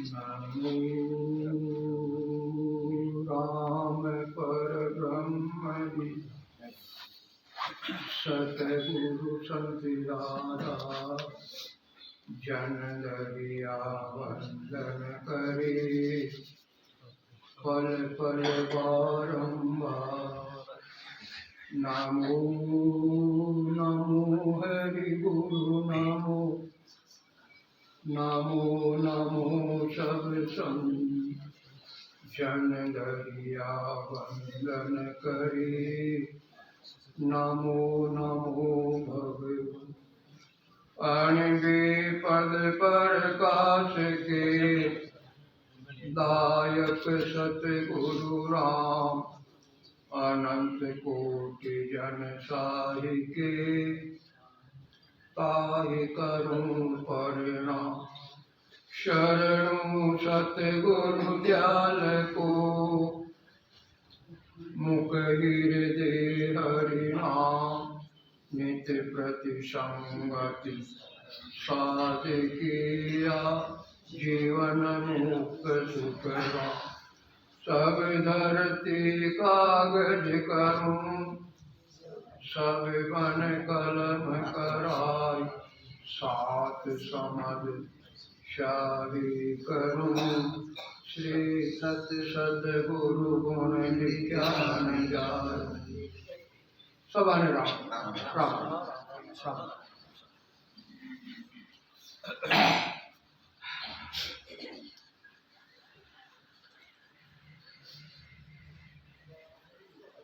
नमो राम परब्रह्म सतगुरु संत दादा जन दरिया वंदन करे पल पल बारंबार। नमो नमो हरि गुरु नमो नमो नमो सब संत जन दरिया वंदन करे। नमो नमो भगवान अणिबे पद प्रकाश के दायक सतगुरु राम अनंत कोटि जन साहि के ताहि करूं प्रणाम। शरणु सतगुरु दयाल को मुख हृदय हरि नाम नित्य प्रति संगति साध किया जीवन मुक्त सुख राम। सब धरती कागज करूं सब बन कलम कराई सात समद शाही करूं। श्री सत सद्गुरु गुण विज्ञान जान सबान राम राम राम।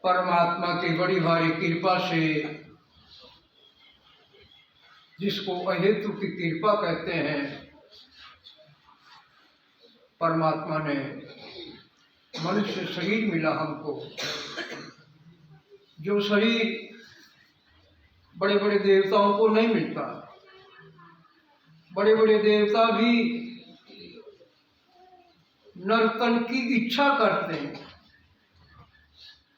परमात्मा की बड़ी भारी कृपा से जिसको अहेतु की कृपा कहते हैं, परमात्मा ने मनुष्य शरीर मिला हमको। जो शरीर बड़े बड़े देवताओं को नहीं मिलता। बड़े बड़े देवता भी नर्तन की इच्छा करते हैं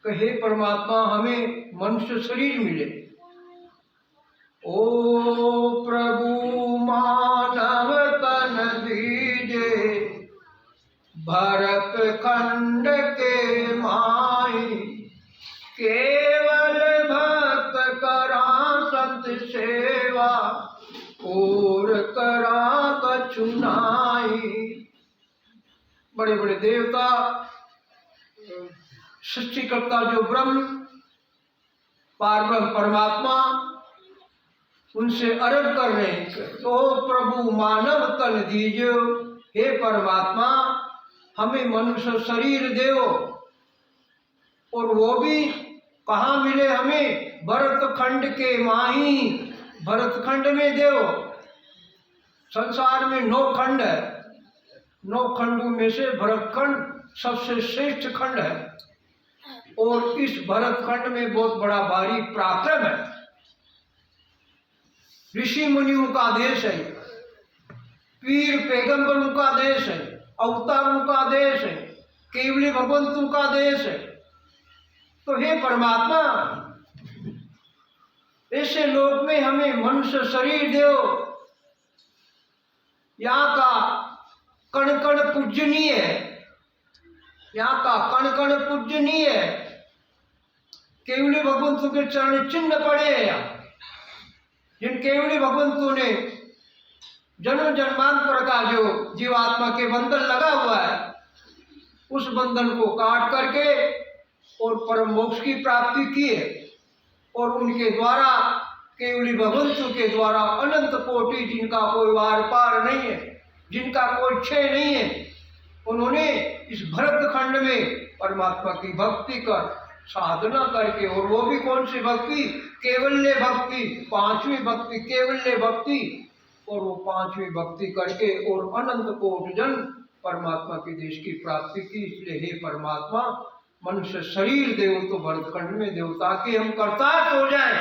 कि हे परमात्मा हमें मनुष्य शरीर मिले। ओ प्रभु मानव तन दीजे भरत खंड के माई केवल भक्त करा संत सेवा और करा कछु नाई। बड़े बड़े देवता सृष्टिकर्ता जो ब्रह्म पारब्रह्म परमात्मा उनसे अर्ज कर रहे हैं तो प्रभु मानव तन दीजिए। हे परमात्मा हमें मनुष्य शरीर दो। और वो भी कहाँ मिले हमें? भरत खंड के माही भरत खंड में दो। संसार में 9 खंड है। 9 खंडों में से भरत खंड सबसे श्रेष्ठ खंड है। और इस भरत खंड में बहुत बड़ा भारी पराक्रम है। ऋषि मुनियों का देश है। पीर पैगंबरों का देश है। अवतारों का देश है। केवली भगवंतों का देश है। तो हे परमात्मा ऐसे लोक में हमें मनुष्य शरीर दो। यहाँ का कण कण पूजनीय है। यहाँ का कण कण पूजनीय है। केवली भगवंतों के चरण चिन्ह पड़े हैं। जिन केवली भगवंतों ने जन्म जन्मांतर का जो जीवात्मा के बंधन लगा हुआ है उस बंधन को काट करके और परम मोक्ष की प्राप्ति की है। और उनके द्वारा केवली भगवंतों के द्वारा अनंत कोटि जिनका कोई वार पार नहीं है, जिनका कोई क्षय नहीं है, उन्होंने इस भरत खंड में परमात्मा की भक्ति कर साधना करके, और वो भी कौन सी भक्ति? केवल्य भक्ति, 5वीं भक्ति केवल्य भक्ति। और वो 5वीं भक्ति करके और अनंत कोटि जन परमात्मा के देश की प्राप्ति की। इसलिए हे परमात्मा मनुष्य शरीर देव तो भरत खंड में देव ताकि हम कर्तार्थ हो जाए।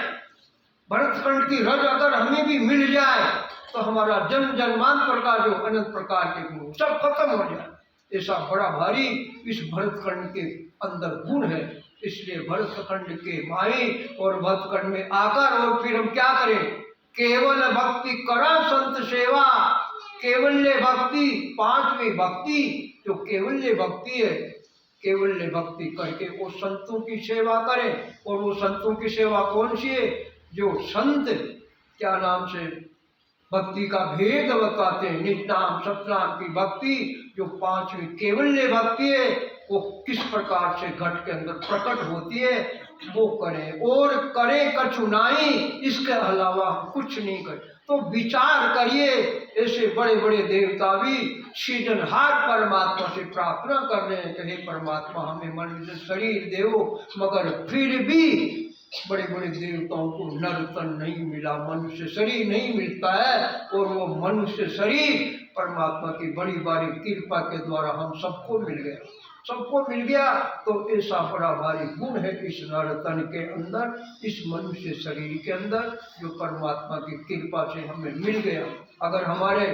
भरत खंड की रज अगर हमें भी मिल जाए तो हमारा जन्म जन्मांतर का जो अनंत प्रकार के गुण सब खत्म हो जाए। ऐसा बड़ा भारी इस भरत खंड के अंदर गुण है। इसलिए भरत खंड के माई और भरत खंड में आकर और फिर हम क्या करें? केवल भक्ति करा संत सेवा केवल्य भक्ति, पांचवी भक्ति जो केवल्य भक्ति है, केवल्य भक्ति करके वो संतों की सेवा करें। और वो संतों की सेवा कौन सी है? जो संत क्या नाम से भक्ति का भेद बताते हैं, निज नाम सतनाम की भक्ति, जो पांचवी केवल्य भक्ति है, वो किस प्रकार से घट के अंदर प्रकट होती है वो करें। और करें कछु नहीं, इसके अलावा कुछ नहीं करें। तो विचार करिए, ऐसे बड़े बड़े देवता भी सृजनहार परमात्मा से प्रार्थना कर रहे हैं कि हे परमात्मा हमें मनुष्य शरीर दो, मगर फिर भी बड़े बड़े देवताओं को नर तन नहीं मिला, मनुष्य शरीर नहीं मिलता है। और वो मनुष्य शरीर परमात्मा की बड़ी बड़ी कृपा के द्वारा हम सबको मिल गया, सबको मिल गया। तो ऐसा बड़ा भारी गुण है इस नर तन के अंदर, इस मनुष्य शरीर के अंदर, जो परमात्मा की कृपा से हमें मिल गया। अगर हमारे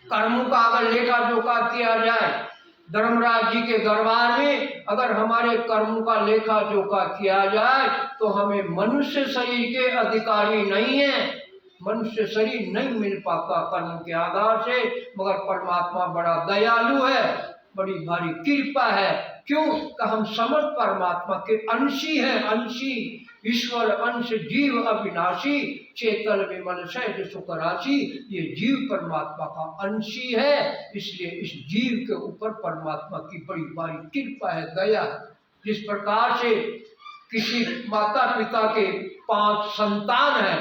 कर्मों का अगर लेखा जोखा किया जाए, धर्मराज जी के दरबार में अगर हमारे कर्मों का लेखा जोखा किया जाए, तो हमें मनुष्य शरीर के अधिकारी नहीं है, मनुष्य शरीर नहीं मिल पाता कर्म के आधार से। मगर परमात्मा बड़ा दयालु है, बड़ी भारी कृपा है। क्यों? कि हम समर्थ परमात्मा के अंशी हैं, अंशी ईश्वर अंश जीव अविनाशी, चेतन विमल सहज सुख राशि। ये जीव परमात्मा का अंशी है, इसलिए इस जीव के ऊपर परमात्मा की बड़ी भारी कृपा है, दया है। जिस प्रकार से किसी माता पिता के 5 संतान हैं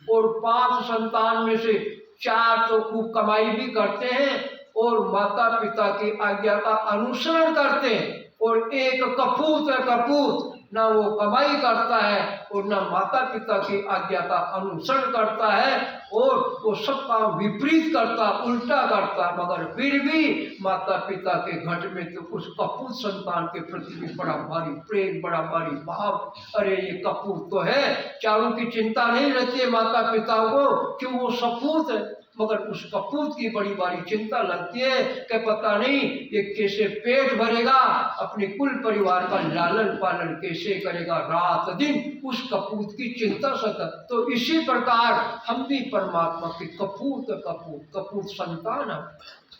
और 5 संतान में से 4 तो खूब कमाई भी करते हैं और माता पिता की आज्ञा का अनुसरण करते हैं, और एक कपूत है, कपूत ना वो कमाई करता है और ना माता पिता की आज्ञा का अनुसरण करता है, और वो सब काम विपरीत करता, उल्टा करता। मगर फिर भी माता पिता के घट में तो उस कपूत संतान के प्रति भी बड़ा भारी प्रेम, बड़ा भारी भाव। अरे ये कपूत तो है, चारों की चिंता नहीं रहती है माता पिता को, क्यों? वो सपूत है। मगर उस कपूत की बड़ी बड़ी चिंता लगती है कि पता नहीं ये कैसे पेट भरेगा, अपने कुल परिवार का लालन पालन कैसे करेगा, रात दिन उस कपूत की चिंता सतत। तो इसी प्रकार हम भी परमात्मा के कपूत संतान है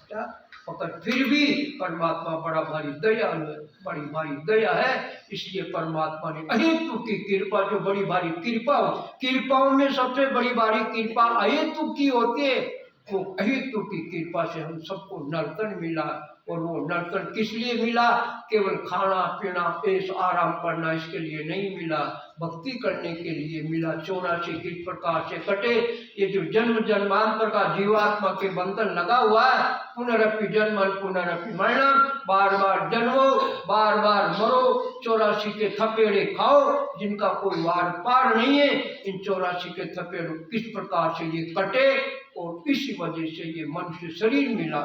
क्या? मगर फिर भी परमात्मा बड़ा भारी दयालु है, बड़ी भारी दया है। इसलिए परमात्मा ने अहेतु की कृपा, जो बड़ी भारी कृपा हो, कृपाओं में सबसे बड़ी भारी कृपा अहेतु की होती है। वो अहेतु की कृपा से हम सबको नर्तन मिला। और वो नर्तन किस लिए मिला? केवल खाना पीना ऐश आराम करना इसके लिए नहीं मिला, भक्ति करने के लिए मिला। 84 किस प्रकार से कटे ये जो जन्म जन्मांतर का जीवात्मा के बंधन लगा हुआ है, पुनरपि जन्मन पुनरपि मरणम, बार बार जन्मो बार बार मरो, 84 के थपेड़े खाओ जिनका कोई वार पार नहीं है। इन 84 के थपेड़े किस प्रकार से ये कटे, और इसी वजह से ये मनुष्य शरीर मिला।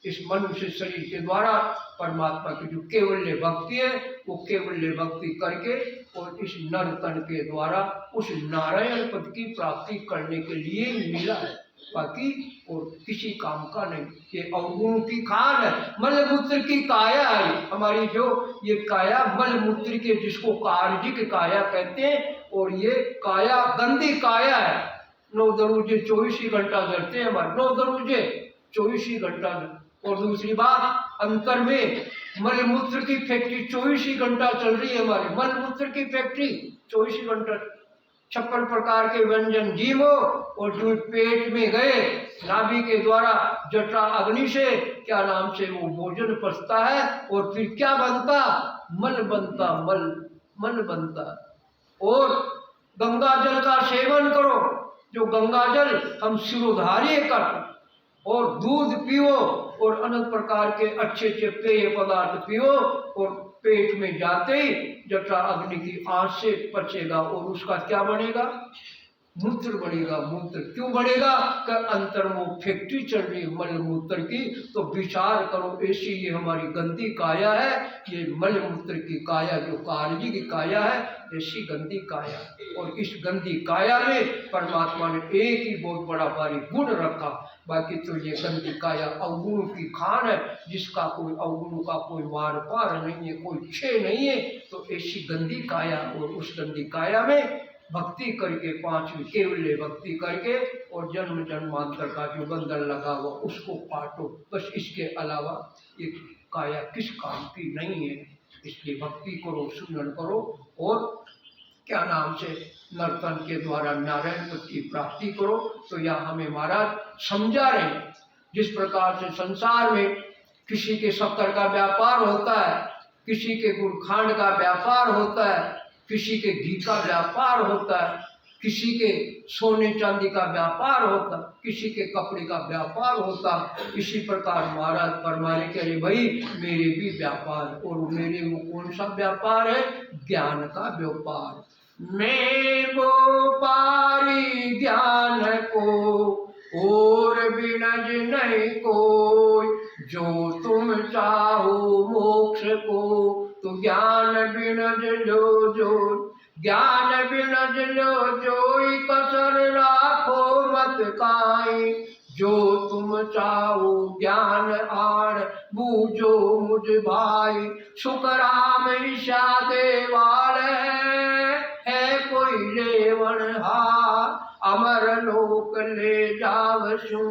इस मनुष्य शरीर के द्वारा परमात्मा की जो केवल्य भक्ति है, वो केवल्य भक्ति करके और इस नर तन के द्वारा उस नारायण पद की प्राप्ति करने के लिए ही मिला है, बाकी और किसी काम का नहीं। ये अवगुण की खान है, मलमूत्र की काया है हमारी, जो ये काया मलमूत्र के, जिसको कार्जिक काया कहते हैं, और ये काया गंदी काया है। 9 दरूजे 24 ही घंटा जलते हैं हमारे, 9 दरूजे 24 ही घंटा। और दूसरी बात, अंतर में मलमूत्र की फैक्ट्री 24 ही घंटा चल रही है हमारे, मलमूत्र की फैक्ट्री 24 ही घंटा। 56 प्रकार के व्यंजन जीवो और जो पेट में गए नाभि के द्वारा जठरा अग्नि से क्या नाम से वो भोजन पचता है, और फिर क्या बनता? मल बनता, मल बनता। और गंगा जल का सेवन करो, जो गंगा जल हम सिरोधार्य कर, और दूध पियो और अनेक प्रकार के अच्छे अच्छे पेय पदार्थ पियो, और पेट में जाते ही जठरा अग्नि की आंच से पचेगा, और उसका क्या बनेगा? मूत्र बनेगा। मूत्र क्यों बनेगा? कि अंतर में फैक्ट्री चल रही है मल मूत्र की। तो विचार करो, ऐसी ये हमारी गंदी काया है, ये मल मूत्र की काया जो कार्य की काया है, ऐसी गंदी काया। और इस गंदी काया में परमात्मा ने एक ही बहुत बड़ा भारी गुण रखा, बाकी तो ये गंदी काया अवगुणों की खान है, जिसका कोई अवगुणों का कोई वार पार नहीं है, कोई क्षय नहीं है। तो ऐसी गंदी काया, और उस गंदी काया में भक्ति करके, पांचवी केवल्य भक्ति करके, और जन्म जन्मांतर का जो बंधन लगा हुआ उसको काटो। बस इसके अलावा ये काया किस काम की नहीं है। इसलिए भक्ति करो, सुमरन करो, और क्या नाम से नर्तन के द्वारा नारायण पद की प्राप्ति करो। तो यह हमें महाराज समझा रहे, जिस प्रकार से संसार में किसी के शक्कर का व्यापार होता है, किसी के गुड़खांड का व्यापार होता है, किसी के घी का व्यापार होता है, किसी के सोने चांदी का व्यापार होता, किसी के कपड़े का व्यापार होता। इसी प्रकार महाराज फरमाने के लिए भाई मेरे भी व्यापार, और मेरे वो कौन सा व्यापार है? ज्ञान का व्यापार। मैं व्यापारी ज्ञान को, और बिनज नहीं कोई, जो तुम चाहो मोक्ष को, तो ज्ञान बिनज लो जो, ज्ञान बिनज लो जोई, कसर राखो मत काई, जो तुम चाहो ज्ञान आण, बूझो मुझ भाई, सुख राम ईशा देवाल है कोई लेवन हार, अमर लोक ले जावसु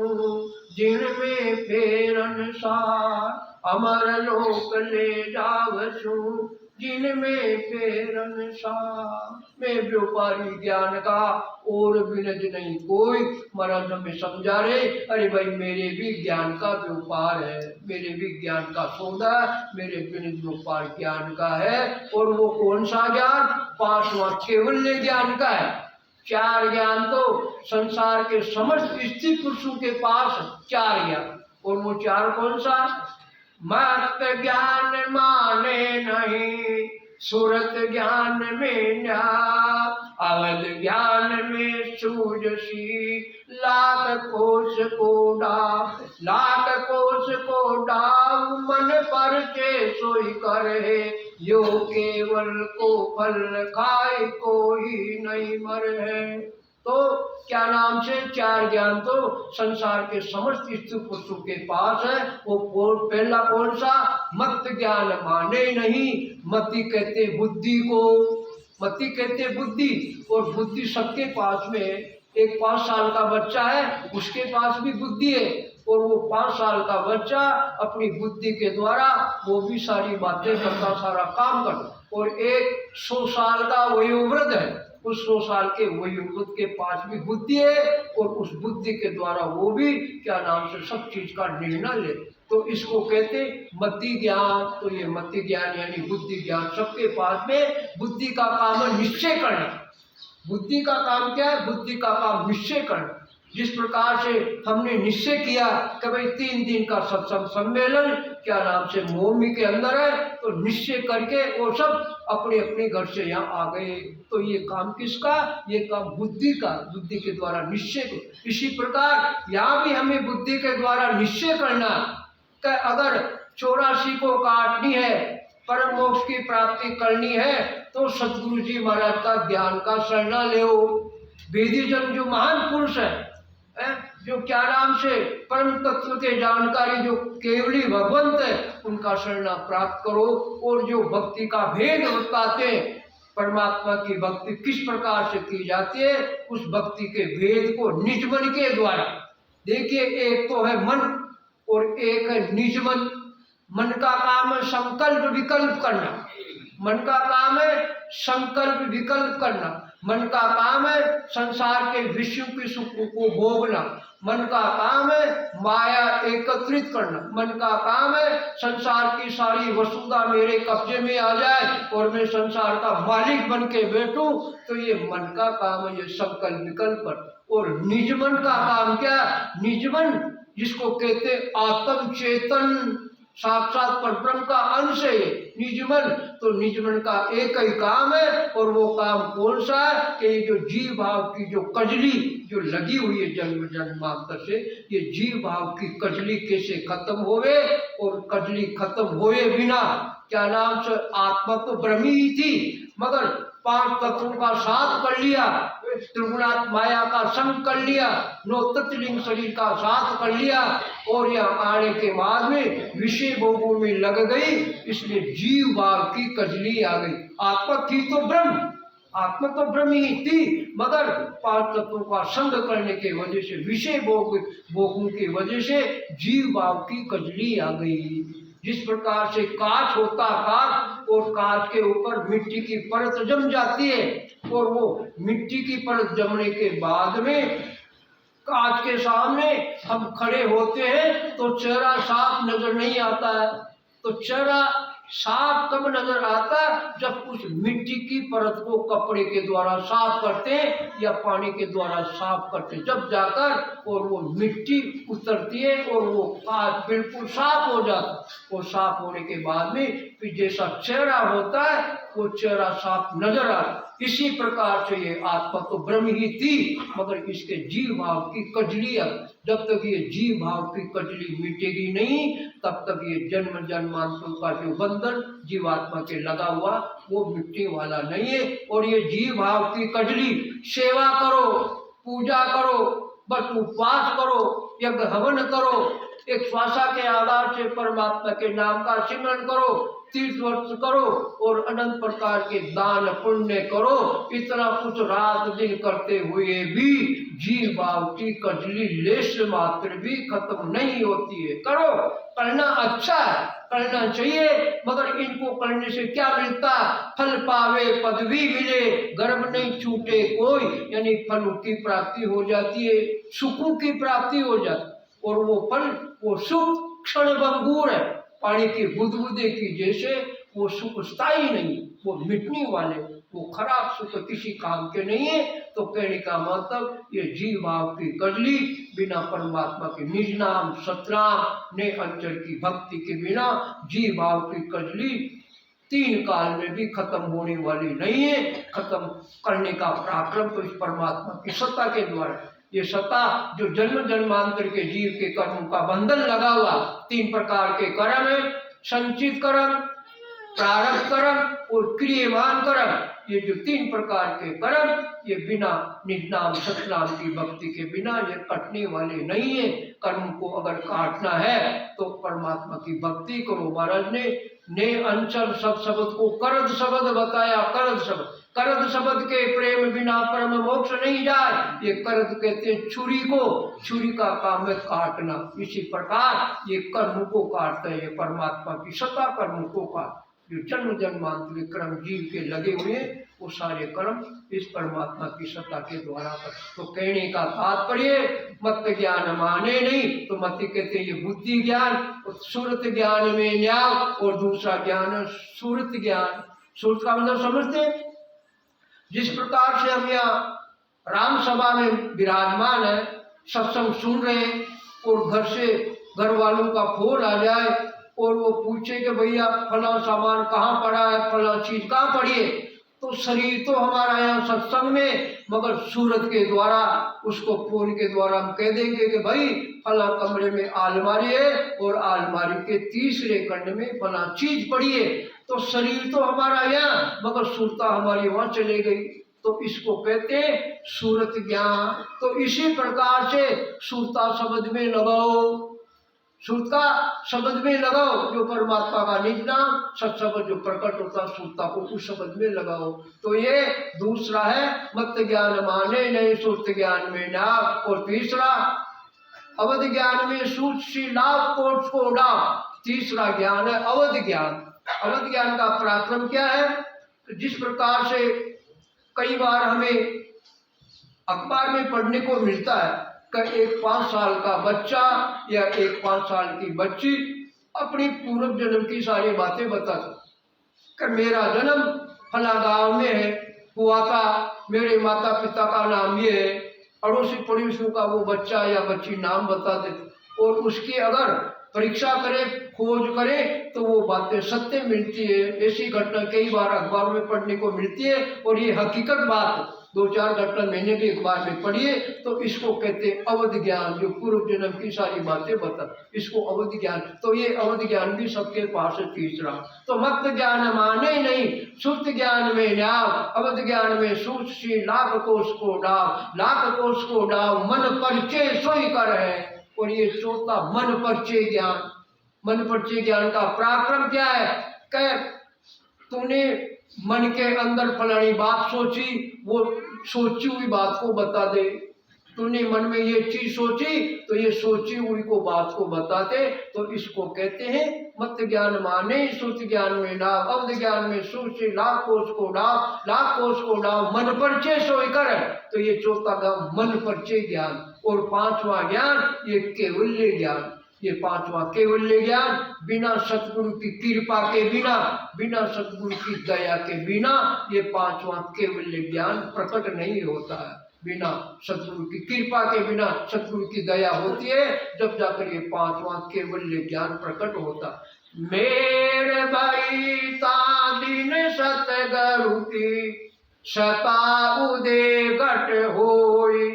जिनमें फेरन सार, अमर लोक ले जावसु जिनमें फेरन सार। मैं व्यापारी ज्ञान का, और बिनज नहीं कोई। महाराज हमें समझा रहे, अरे भाई मेरे भी ज्ञान का व्यापार है, मेरे भी ज्ञान का सौदा, मेरे बिनज व्यापार ज्ञान का है। और वो कौन सा ज्ञान? पांचवा केवल्य ज्ञान का है। चार ज्ञान तो संसार के समस्त स्त्री पुरुषों के पास चार ज्ञान, और वो चार कौन सा? मत ज्ञान माने नहीं, सुरत ज्ञान में न्याय, अवध ज्ञान में सूझसी, लाख कोश को डाव, लाख कोश को डाव, मन पर के सोई करे, यो केवल को फल खाए कोई नहीं मरे। तो क्या नाम से चार ज्ञान तो संसार के समस्त स्त्री पुरुषों के पास है। वो पहला कौन सा? मत ज्ञान माने नहीं। मति कहते बुद्धि को, मति कहते बुद्धि, और बुद्धि सबके पास में। एक 5 साल का बच्चा है, उसके पास भी बुद्धि है, और वो 5 साल का बच्चा अपनी बुद्धि के द्वारा वो भी सारी बातें करता, सारा काम करता। और एक 100 साल का वयोवृद्ध है, उस 100 साल के वयोवृद्ध के पास भी बुद्धि है, और उस बुद्धि के द्वारा वो भी क्या नाम से सब चीज का निर्णय ले। तो इसको कहते मति ज्ञान। तो ये मति ज्ञान यानी बुद्धि ज्ञान सबके पास में। बुद्धि का काम है निश्चय करना। बुद्धि का काम क्या है? बुद्धि का काम निश्चय करना। जिस प्रकार से हमने निश्चय किया कि भाई 3 दिन का सत्संग सम्मेलन क्या नाम से मोमी के अंदर है, तो निश्चय करके वो सब अपने अपने घर से यहाँ आ गए। तो ये काम किसका? ये काम बुद्धि का, बुद्धि के द्वारा निश्चय को। इसी प्रकार यहाँ भी हमें बुद्धि के द्वारा निश्चय करना कि अगर 84 को काटनी है, परम मोक्ष की प्राप्ति करनी है, तो सतगुरु जी महाराज का ज्ञान का शरणा ले। वेदी जन जो महान पुरुष है, जो क्या नाम से परम तत्व के जानकारी जो केवली भगवंत है, उनका शरणा प्राप्त करो। और जो भक्ति का भेद बताते हैं, परमात्मा की भक्ति किस प्रकार से की जाती है, उस भक्ति के भेद को निज मन के द्वारा देखिए। एक तो है मन और एक है निज मन। मन का काम है संकल्प विकल्प करना, मन का काम है संकल्प विकल्प करना। मन का काम है संसार के विषयों के सुखों को भोगना। मन का काम है माया एकत्रित करना। मन का काम है संसार की सारी वसुधा मेरे कब्जे में आ जाए और मैं संसार का मालिक बन के बैठूं। तो ये मन का काम है, ये संकल्प विकल्प। और निज मन का काम क्या? निज मन जिसको कहते आत्म चेतन साक्षात परब्रह्म का अंश है निज मन। तो निज मन का एक ही काम है, और वो काम कौन सा है कि जो जीव भाव की जो कजली जो लगी हुई है जन्म जन्मांतर से, ये जीव भाव की कजली कैसे खत्म होवे। और कजली खत्म होए बिना क्या नाम से आत्मा तो ब्रह्मी ही थी, मगर 5 तत्वों का साथ कर लिया, त्रिगुणात माया का संग कर लिया, 9 तत्लिंग शरीर का साथ कर लिया, और यहाँ आने के बाद में विषय भोगों में लग गई। इसलिए जीव भाव की कजली आ गई। आत्मा थी तो ब्रह्म, आत्मा तो ब्रह्म ही थी, मगर पांच तत्वों का संग करने के वजह से, विषय भोगों की वजह से जीव भाव की कजली आ गई। जिस प्रकार से कांच होता कांच, और कांच के ऊपर मिट्टी की परत जम जाती है, और वो मिट्टी की परत जमने के बाद में कांच के सामने हम खड़े होते हैं तो चेहरा साफ नजर नहीं आता है। तो चेहरा साफ कब नजर आता है? जब उस मिट्टी की परत को कपड़े के द्वारा साफ करते हैं या पानी के द्वारा साफ करते हैं, जब जाकर और वो मिट्टी उतरती है और वो कांच बिल्कुल साफ हो जाता है। वो साफ होने के बाद में फिर जैसा चेहरा होता है वो चेहरा साफ नजर आता। इसी प्रकार से ये आत्मा तो ब्रह्म ही थी, मगर इसके जीव भाव की कजली, जब तक ये जीव भाव की कजली मिटेगी नहीं, तब तक ये जन्म जन्मांतरों का जो बंधन जीवात्मा के लगा हुआ वो मिटने वाला नहीं है। और ये जीव भाव की कजली, सेवा करो, पूजा करो, बस उपवास करो, यज्ञ हवन करो, एक श्वासा के आधार से परमात्मा के नाम का सिमरन करो, तीर्थ वर्ष करो और अनंत प्रकार के दान पुण्य करो, इतना कुछ रात दिन करते हुए भी जीव भाव की कजली लेश मात्र भी खत्म नहीं होती है। करो, करना अच्छा है, करना चाहिए, मगर इनको करने से क्या मिलता? फल पावे पदवी मिले, गर्भ नहीं छूटे कोई, यानी फलों की प्राप्ति हो जाती है, सुखों की प्राप्ति हो जाती। और वो फल, वो सुख क्षण भंगुर है, पानी की बुदबुदे की जैसे, वो सुख स्थायी नहीं, वो मिटने वाले, वो खराब सुख किसी काम के नहीं है। तो कहने का मतलब ये जीव भाव की कजली बिना परमात्मा के निज नाम सतनाम ने अंचल की भक्ति के बिना जीव भाव की कजली तीन काल में भी खत्म होने वाली नहीं है। खत्म करने का पराक्रम तो इस परमात्मा की सत्ता के द्वारा। ये सत्ता जो जन्म जन्मांतर के जीव के कर्मों का बंधन लगा हुआ, तीन प्रकार के कर्म है, संचित कर्म, प्रारब्ध कर्म और क्रियमान कर्म। ये जो तीन प्रकार के कर्म, ये बिना निज नाम सतनाम की भक्ति के बिना ये कटने वाले नहीं है। कर्म को अगर काटना है तो परमात्मा की भक्ति करो। महाराज ने अंचल सब शब्द को करद शब्द बताया। करद शब्द, करद शब्द के प्रेम बिना परम मोक्ष नहीं जाए। ये करद कहते हैं छुरी को, छुरी का काम है काटना। इसी प्रकार ये कर्म को काटता है, ये परमात्मा की सत्ता कर्म को काट। जो जन्म जन्मांतर कर्म जीव के लगे हुए, वो सारे कर्म इस परमात्मा की सत्ता के द्वारा कर। तो कहने का तात्पर्य मत ज्ञान माने नहीं, तो मत कहते ये बुद्धि ज्ञान, सूरत ज्ञान में न्याय, और दूसरा ज्ञान सूरत ज्ञान। सूरत का मतलब समझते, जिस प्रकार से हम यहाँ राम सभा में विराजमान है, सत्संग सुन रहे हैं, और घर से घर वालों का फोन आ जाए और वो पूछे कि भैया फला सामान कहाँ पड़ा है, फला चीज कहाँ पड़ी है, तो शरीर तो हमारा यहाँ सत्संग में, मगर सूरत के द्वारा उसको फोन के द्वारा हम कह देंगे कि भाई फला कमरे में आलमारी है और आलमारी के तीसरे खंड में फला चीज पड़ी है। तो शरीर तो हमारा यहाँ, मगर सूरता हमारी वहां चले गई, तो इसको कहते हैं सूरत ज्ञान। तो इसी प्रकार से सूरता शब्द में लगाओ, सूरता शब्द में लगाओ, जो परमात्मा का निज नाम सत्शब्द जो प्रकट होता सूरता को उस शब्द में लगाओ। तो ये दूसरा है मत ज्ञान माने नहीं, सूरत ज्ञान में नाम। और तीसरा अवध ज्ञान में सूची लाभ कोट को डाल। तीसरा ज्ञान है अवध ज्ञान। अवध ज्ञान का पराक्रम क्या है? जिस प्रकार से कई बार हमें अखबार में पढ़ने को मिलता है कि एक 5 साल का बच्चा या एक 5 साल की बच्ची अपनी पूर्व जन्म की सारी बातें बताता कि मेरा जन्म फला गांव में है हुआ था, मेरे माता पिता का नाम ये है, अड़ोसी पड़ोसियों का वो बच्चा या बच्ची नाम बता देते, और उसकी अगर परीक्षा करे, खोज करे, तो वो बातें सत्य मिलती है। ऐसी घटना कई बार अखबार में पढ़ने को मिलती है, और ये हकीकत बात 2-4 घटना मैंने भी अखबार में पढ़ी है। तो इसको कहते हैं अवध ज्ञान, जो पूर्व जन्म की सारी बातें बता, इसको अवध ज्ञान। तो ये अवध ज्ञान भी सबके पास है। तीसरा तो मत ज्ञान माने नहीं, शुद्ध ज्ञान में न्याव, अवध ज्ञान में सूची लाख कोष को डाव, लाख कोष को डाव, मन परिचय सोई कर है। और ये चौथा मन परिचय ज्ञान। मन परिचय ज्ञान का पराक्रम क्या है? कह तूने मन के अंदर फलानी बात सोची, वो सोची हुई बात को बता दे। तूने मन में ये चीज सोची तो ये सोची हुई को बात को बताते, तो इसको कहते हैं मत ज्ञान माने श्रुति ज्ञान में नाव, अवध ज्ञान में सोचे लाख कोष को डाव, लाख कोष को डाव मन परिचय सोई कर। तो ये चौथा गांव मन परिचय ज्ञान। और पांचवा ज्ञान ये केवल्य ज्ञान। ये पांचवा केवल्य ज्ञान बिना सतगुरु की कृपा के बिना, बिना सतगुरु की दया के बिना ये पांचवा केवल्य ज्ञान प्रकट नहीं होता है। बिना सतगुरु की कृपा के बिना सतगुरु की दया होती है, जब जाकर ये पांचवा केवल्य ज्ञान प्रकट होता। मेरे भाई ता दिन सतगुरु की सता उदे घट होई,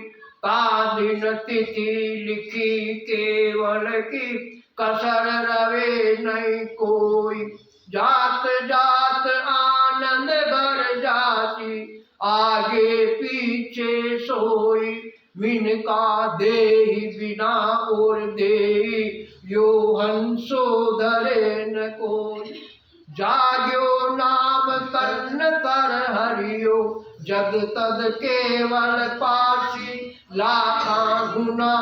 ता दिन तिथि लिखी केवल की कसर रवे नहीं कोई। जात जात आनंद भर जाती आगे पीछे सोई, मिनका देहि बिना और देहि यो हंसो धरे न कोई। जाग्यो नाम तन तर हरियो जग तद केवल पासी, लाखा गुना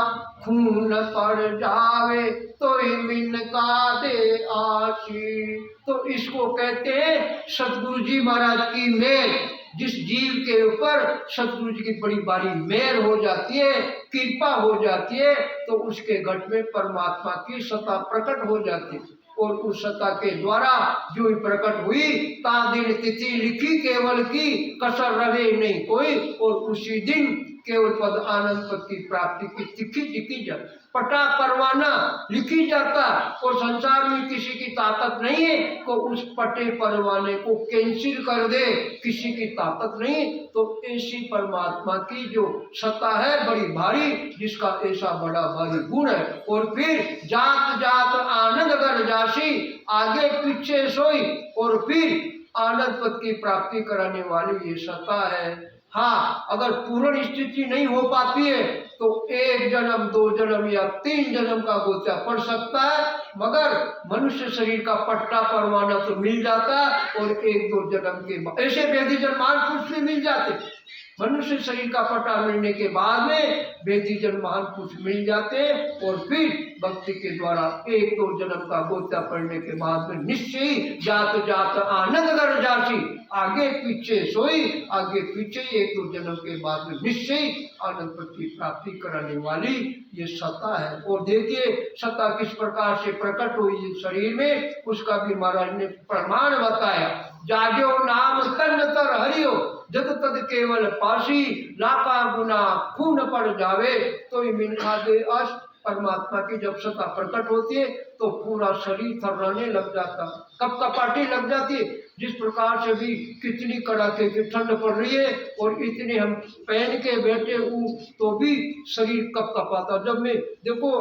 खून पड़ जावे तो मिनका दे आशी। तो इसको कहते हैं सतगुरु जी महाराज की मेल। जिस जीव के ऊपर सतगुरु जी की बड़ी बारी मेल हो जाती है, कृपा हो जाती है, तो उसके घट में परमात्मा की सत्ता प्रकट हो जाती है। और उस सत्ता के द्वारा जो ही प्रकट हुई, ता दिन तिथि लिखी केवल की कसर रवे नहीं कोई। और उसी दिन केवल पद आनंद पद की प्राप्ति की तिथि लिखी जाती, पटा परवाना लिखी जाता। और संसार में किसी की ताकत नहीं है को उस पटे परवाने को कैंसिल कर दे, किसी की ताकत नहीं। तो ऐसी परमात्मा की जो सत्ता है बड़ी भारी, जिसका ऐसा बड़ा भारी गुण है। और फिर जात जात आनंद कर जासी, आगे पीछे सोई। और फिर आनंद पद की प्राप्ति कराने वाली ये सत्ता है। हाँ, अगर पूर्ण स्थिति नहीं हो पाती है तो 1 जन्म 2 जन्म या 3 जन्म का गोचा पड़ सकता है, मगर मनुष्य शरीर का पट्टा परवाना तो मिल जाता। और 1-2 जन्म के बाद ऐसे वेदी जन्मान पुरुष भी मिल जाते। मनुष्य शरीर का पट्टा मिलने के बाद में वेदी जन्मान पुरुष मिल जाते। और फिर भक्ति के द्वारा 1-2 जन्म का गोचा पड़ने के बाद में निश्चय ही जात जात आनंद कर जासी, आगे पीछे सोई, आगे पीछे 1-2 जन्म के बाद में निश्चय आनंद की प्राप्ति कराने वाली ये सत्ता है। और देखिए सत्ता किस प्रकार से प्रकट हुई शरीर में, उसका भी महाराज ने प्रमाण बताया। जाग्यो नाम तन तर हरियो जग तद केवल पासी, लाखा गुना खून पड़ जावे तो मिनखा दे आश। परमात्मा की जब सत्ता प्रकट होती है तो पूरा शरीर थर्राने लग जाता, कपकपाटी लग जाती है। जिस प्रकार से भी कितनी कड़ाके की ठंड पड़ रही है और इतने हम पहन के बैठे हूँ तो भी शरीर कपकपाता। जब मैं देखो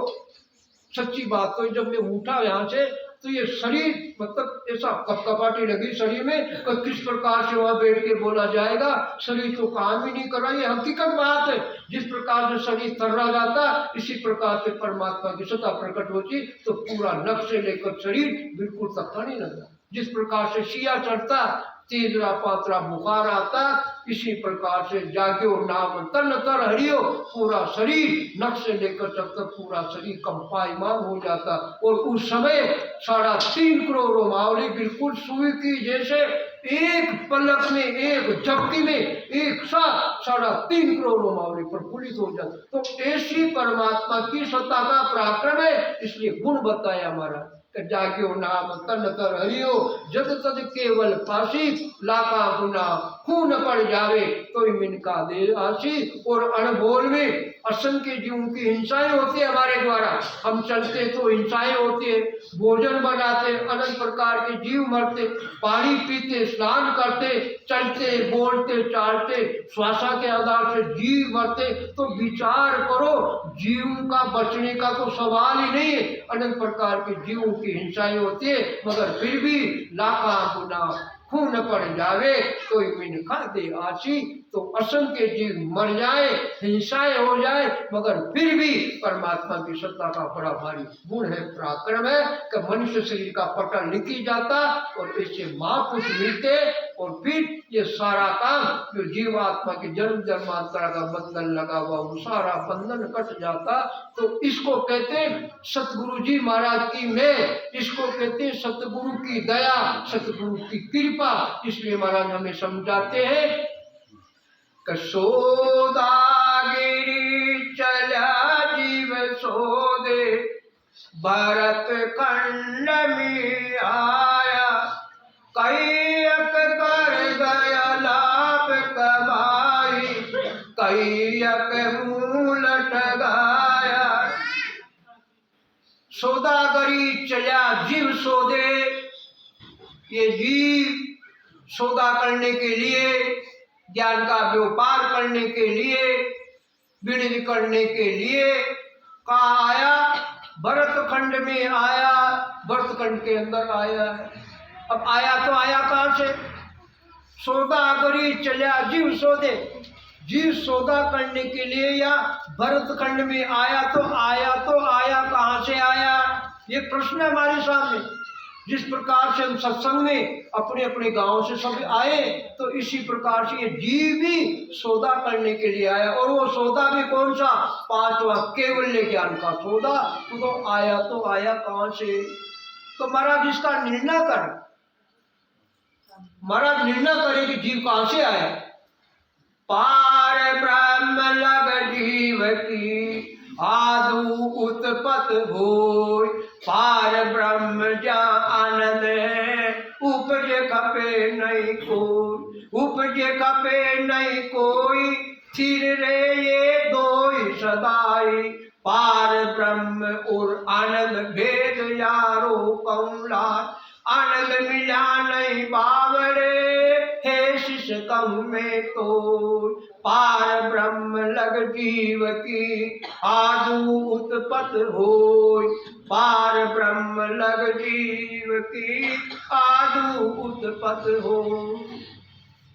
सच्ची बात तो जब मैं उठा यहाँ से तो ये शरीर मतलब ऐसा कपकपाटी लगी शरीर में, तो किस प्रकार से वहां बैठ के बोला जाएगा, शरीर तो काम ही नहीं कर रहा। ये हकीकत बात है। जिस प्रकार से शरीर थर्रा जाता, इसी प्रकार से परमात्मा की सत्ता प्रकट होती तो पूरा नख से लेकर शरीर बिल्कुल तकता नहीं लगता। जिस प्रकार से सिया चढ़ता, तीसरा पात्रा बुखार आता, इसी प्रकार से जाग्यो नाम तन तर हरियो, पूरा शरीर नख से लेकर तक तक पूरा शरीर कंपायमान हो जाता। और उस समय 3.5 करोड़ रोमावली बिल्कुल सुई की जैसे एक पलक में, एक झपकी में एक साथ 3.5 करोड़ रोमावली प्रफुल्लित हो जाती। तो ऐसी परमात्मा की सत्ता का पराक्रम है, इसलिए गुण बताया हमारा। जाग्यो नाम तन तर हरियो जग तद केवल पासी, लाखा गुना खून पड़ जावे तो मिनका दे आसी। और अनबोल में असंख्य जीवों की हिंसाएं होती है हमारे द्वारा। हम चलते तो हिंसाएं होती है, भोजन बनाते अनेक प्रकार के जीव मरते, पानी पीते, स्नान करते, चलते, बोलते, चालते, श्वासा के आधार से जीव मरते। तो विचार करो, जीव का बचने का तो सवाल ही नहीं है। अनेक प्रकार के जीवों की हिंसाएं होती है, मगर फिर भी लाखा गुना खून पड़ जावे तो मिनखा दे आसी। तो असंख्य जीव मर जाए, हिंसाएं हो जाए, मगर फिर भी परमात्मा की सत्ता का बड़ा भारी गुण है, पराक्रम है कि मनुष्य शरीर का पट्टा लिखी जाता और ऐसे महापुरुष मिलते और फिर ये सारा काम जो जीवात्मा के जन्म जन्मांतर का बंधन लगा हुआ वो सारा बंधन कट जाता। तो इसको कहते हैं सतगुरु जी महाराज की मेहर, इसको कहते हैं सतगुरु की दया, सतगुरु की कृपा। इसलिए महाराज हमें समझाते हैं कसोदागिरी चला जीव सोदे, भरत खंड में आया, कैयक कर गया लाभ कमाई, कैयक मूलट गाया। सौदागरी चला जीव सौदे, ये जीव सौदा करने के लिए, ज्ञान का व्यापार करने के लिए, विनिमय करने के लिए कहाँ आया? भरत खंड में आया, भरत खंड के अंदर आया है। अब आया तो आया कहाँ से? सौदागरी चला जीव सौदे, जीव सौदा करने के लिए या भरत खंड में आया तो आया कहाँ से आया? ये प्रश्न है हमारे सामने। जिस प्रकार से हम सत्संग में अपने अपने गांव से सब आए, तो इसी प्रकार से ये जीव भी सौदा करने के लिए आया। और वो सौदा भी कौन सा? पांचवा केवल्य ज्ञान का सौदा। तो आया कहाँ से? तो महाराज इसका निर्णय कर, महाराज निर्णय करे कि जीव कहाँ से आया। पार ब्रह्म लग जीव की आदु उत्पत होय, पार ब्रह्म जा आनंद है, उपजे खपे नहीं कोई, उपजे खपे नहीं कोई, थिर रे ये दोई सदाई, पार ब्रह्म और आनंद भेद यारो कौला, आनंद मिला नहीं बावरे, हे शिष्य कहूँ में तो, पार ब्रह्म लग जीव की आदु उत्पत होय, पार ब्रह्म लग जीव की आदु उत्पत हो।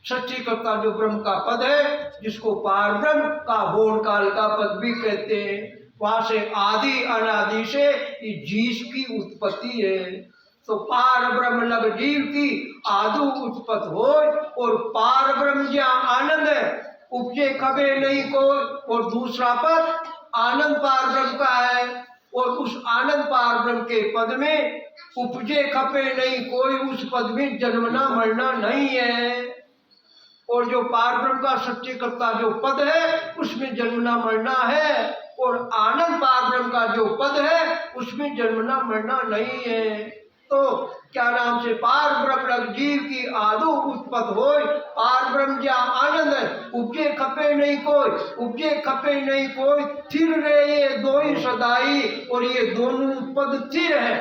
सच्ची कर्ता जो ब्रह्म का पद है, जिसको पार ब्रह्म का होड़ काल का पद भी कहते हैं, वहां से आदि अनादि से ये जीव की उत्पत्ति है। तो पार ब्रह्म लग जीव की आदु उत्पत हो, और पार ब्रह्म जहाँ आनंद है, उपजे कबे नहीं कोई। और दूसरा पद आनंद पार ब्रह्म का है, और उस आनंद पार ब्रह्म के पद में उपजे खपे नहीं कोई, उस पद में जन्मना मरना नहीं है। और जो पार ब्रह्म का सच्चे कर्ता जो पद है, उसमें जन्मना मरना है, और आनंद पार ब्रह्म का जो पद है, उसमें जन्मना मरना नहीं है। तो क्या नाम से पार ब्रह्म लग जीव की आदु उत्पत होय, पार ब्रह्म जा आनंद है, उपजे खपे नहीं कोई, उपजे खपे नहीं कोई, थिर रे ये दो ही सदाई। और ये दोनों पद स्थिर है।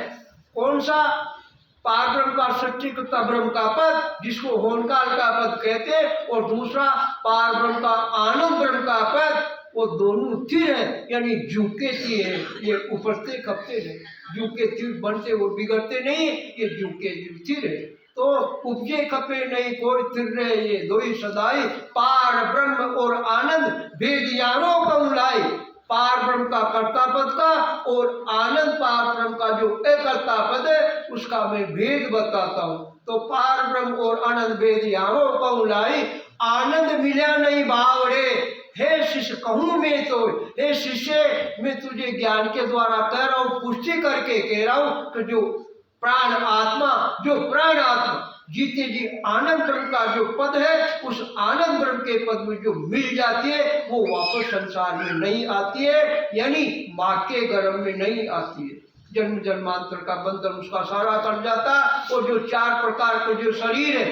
कौन सा? पार ब्रह्म का सच्ची कर्ता ब्रह्म का पद, जिसको होनकाल का पद कहते, और दूसरा पार ब्रह्म का आनंद ब्रह्म का पद, वो दोनों स्थिर है, यानी झुके सी है। ये उपरते खपते हैं, झुके स्थिर बनते, वो बिगड़ते नहीं, ये झुके स्थिर है। तो उपजे खपे नहीं कोई, स्थिर रहे ये दो ही सदाई, पार ब्रह्म और आनंद भेद यारो कौलाई। पार ब्रह्म का कर्ता पद का और आनंद पार ब्रह्म का जो एकर्ता पद है, उसका मैं भेद बताता हूँ। तो पार ब्रह्म और आनंद भेद यारो कौलाई, आनंद मिला नहीं बावड़े, हे शिष्य कहूँ मैं तो, हे शिष्य मैं तुझे ज्ञान के द्वारा कह रहा हूँ, पुष्टि करके कह रहा हूँ कि जो प्राण आत्मा, जो प्राण आत्मा जीते जी आनंद ब्रह्म का जो पद है, उस आनंद ब्रह्म के पद में जो मिल जाती है, वो वापस संसार में नहीं आती है, यानी माँ के गर्भ में नहीं आती है। जन्म जन्मांतर का बंधन उसका सारा कर जाता। और जो चार प्रकार के जो शरीर है,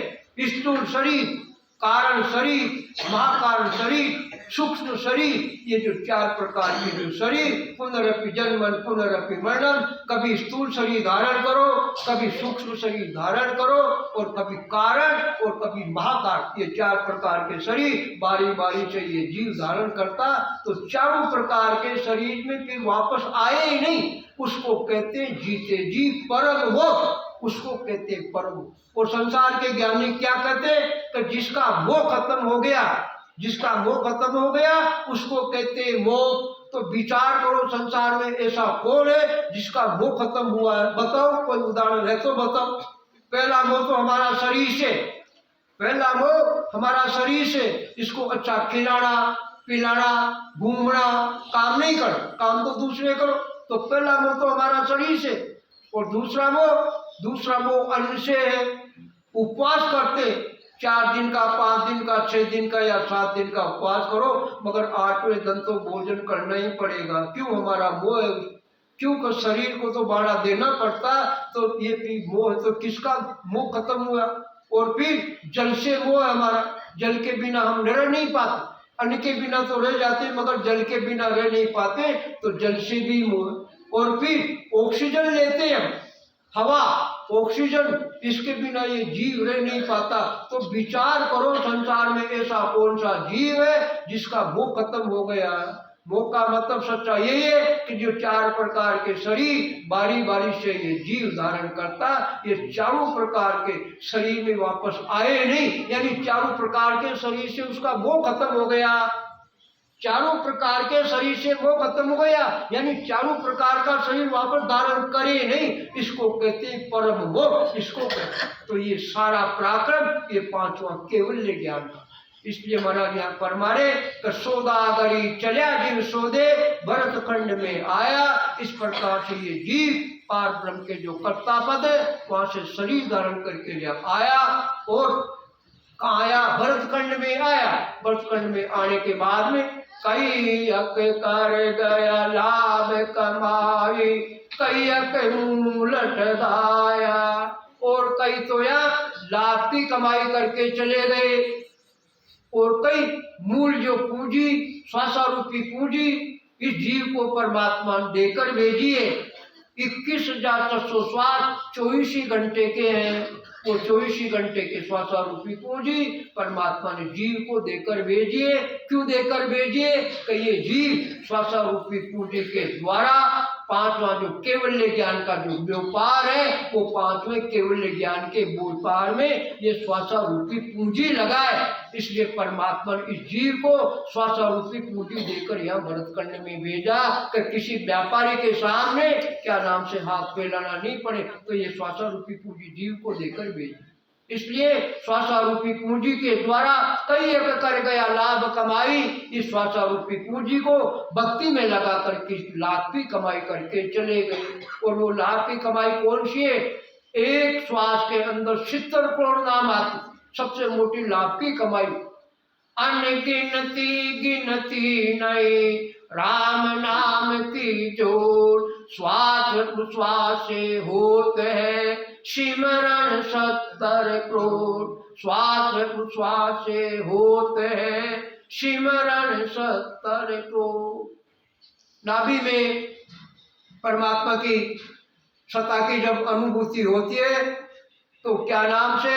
स्थूल शरीर, कारण शरीर, महाकारण शरीर, सूक्ष्म शरीर, ये जो चार प्रकार के जो शरीर, पुनरपि जन्मन पुनरपि मरणम, कभी स्थूल शरीर धारण करो, कभी सूक्ष्म शरीर धारण करो, और कभी कारण और कभी महाकारण, ये चार प्रकार के शरीर बारी बारी से ये जीव धारण करता। तो चारों प्रकार के शरीर में फिर वापस आए ही नहीं, उसको कहते हैं जीते जी परम वो, उसको कहते हैं परम। और संसार के ज्ञानी क्या कहते हैं कि जिसका मोह खत्म हो गया, जिसका मोह खत्म हो गया उसको कहते हैं मोह। तो विचार करो संसार में ऐसा कौन है जिसका मोह खत्म हुआ है? बताओ, कोई उदाहरण है तो बताओ। पहला मोह तो हमारा शरीर से, पहला मोह हमारा शरीर से, इसको अच्छा खिलाना पिलाना घूमना, काम नहीं करो, काम तो दूसरे करो। तो पहला मोह तो हमारा शरीर से। और दूसरा मोह अन्न से है। उपवास करते 4 दिन का 5 दिन का 6 दिन का या 7 दिन का उपवास करो, मगर 8वें दिन तो भोजन करना ही पड़ेगा। क्यों? हमारा मोह है। क्यों? शरीर को तो बाड़ा देना पड़ता। तो ये मोह तो किसका मोह खत्म हुआ। और फिर जल से मोह है हमारा। जल के बिना हम रह नहीं पाते। अन्न के बिना तो रह जाते, मगर जल के बिना रह नहीं पाते, तो जल से भी मोह। और फिर ऑक्सीजन लेते हैं, हवा ऑक्सीजन, इसके बिना ये जीव रह नहीं पाता। तो विचार करो संसार में ऐसा कौन सा जीव है जिसका मोह खत्म हो गया। मोह का मतलब सच्चा यही है कि जो 4 प्रकार के शरीर बारी बारी से ये जीव धारण करता, ये चारों प्रकार के शरीर में वापस आए नहीं, यानी चारों प्रकार के शरीर से उसका मोह खत्म हो गया। चारों प्रकार के शरीर से मोह खत्म हो गया, यानी चारों प्रकार का शरीर वापस धारण करे नहीं, इसको कहते हैं परम मोह। इसको कहते। तो ये सारा पराक्रम ये 5वां केवल्य ज्ञान का। इसलिए महाराज यहाँ फरमारे कि सौदागरी चल्या जीव सौदे भरत खंड में आया। इस प्रकार से ये जीव पार ब्रह्म के जो कर्ता पद है वहां से शरीर धारण करके जब आया, और कहाँ आया? भरत खंड में आया। भरत खंड में आने के बाद में कई अक कर गया लाभ कमाई, कई अक उलट दाया। और कई तो यहाँ लाभ की कमाई करके चले गए, और कई मूल जो पूंजी श्वासा रूपी पूंजी इस जीव को परमात्मा देकर भेजी है। 21,400 श्वास 24 घंटे के हैं। वो 24 घंटे के श्वासा रूपी पूंजी परमात्मा ने जीव को देकर भेजिए। क्यों देकर भेजिए? कि ये जीव श्वासा रूपी पूंजी के द्वारा 5वां जो केवल्य ज्ञान का जो व्यापार है, वो 5वें केवल्य ज्ञान के व्यापार में ये श्वासा रूपी पूंजी लगाए। इसलिए परमात्मा ने इस जीव को श्वासा रूपी पूंजी देकर यहाँ भरत खंड में भेजा कि किसी व्यापारी के सामने क्या नाम से हाथ फैलाना नहीं पड़े। तो ये श्वासा रूपी पूंजी जीव को देकर भेजी। इसलिए श्वासा रूपी पूंजी के द्वारा कई एक कर गया लाभ कमाई। इस श्वासा रूपी पूंजी को भक्ति में लगा करके लाभ की कमाई करके चले गए। और वो लाभ की कमाई कौन सी है? एक श्वास के अंदर 70 करोड़ नाम आते। सबसे मोटी लाभ की कमाई अनगिनती गिनती नहीं, राम नाम की जोड़ श्वास उश्वास से होते है सिमरण 70 करोड़। श्वास उश्वास से होते है सिमरण 70 करोड़। नाभि में परमात्मा की सत्ता की जब अनुभूति होती है तो क्या नाम से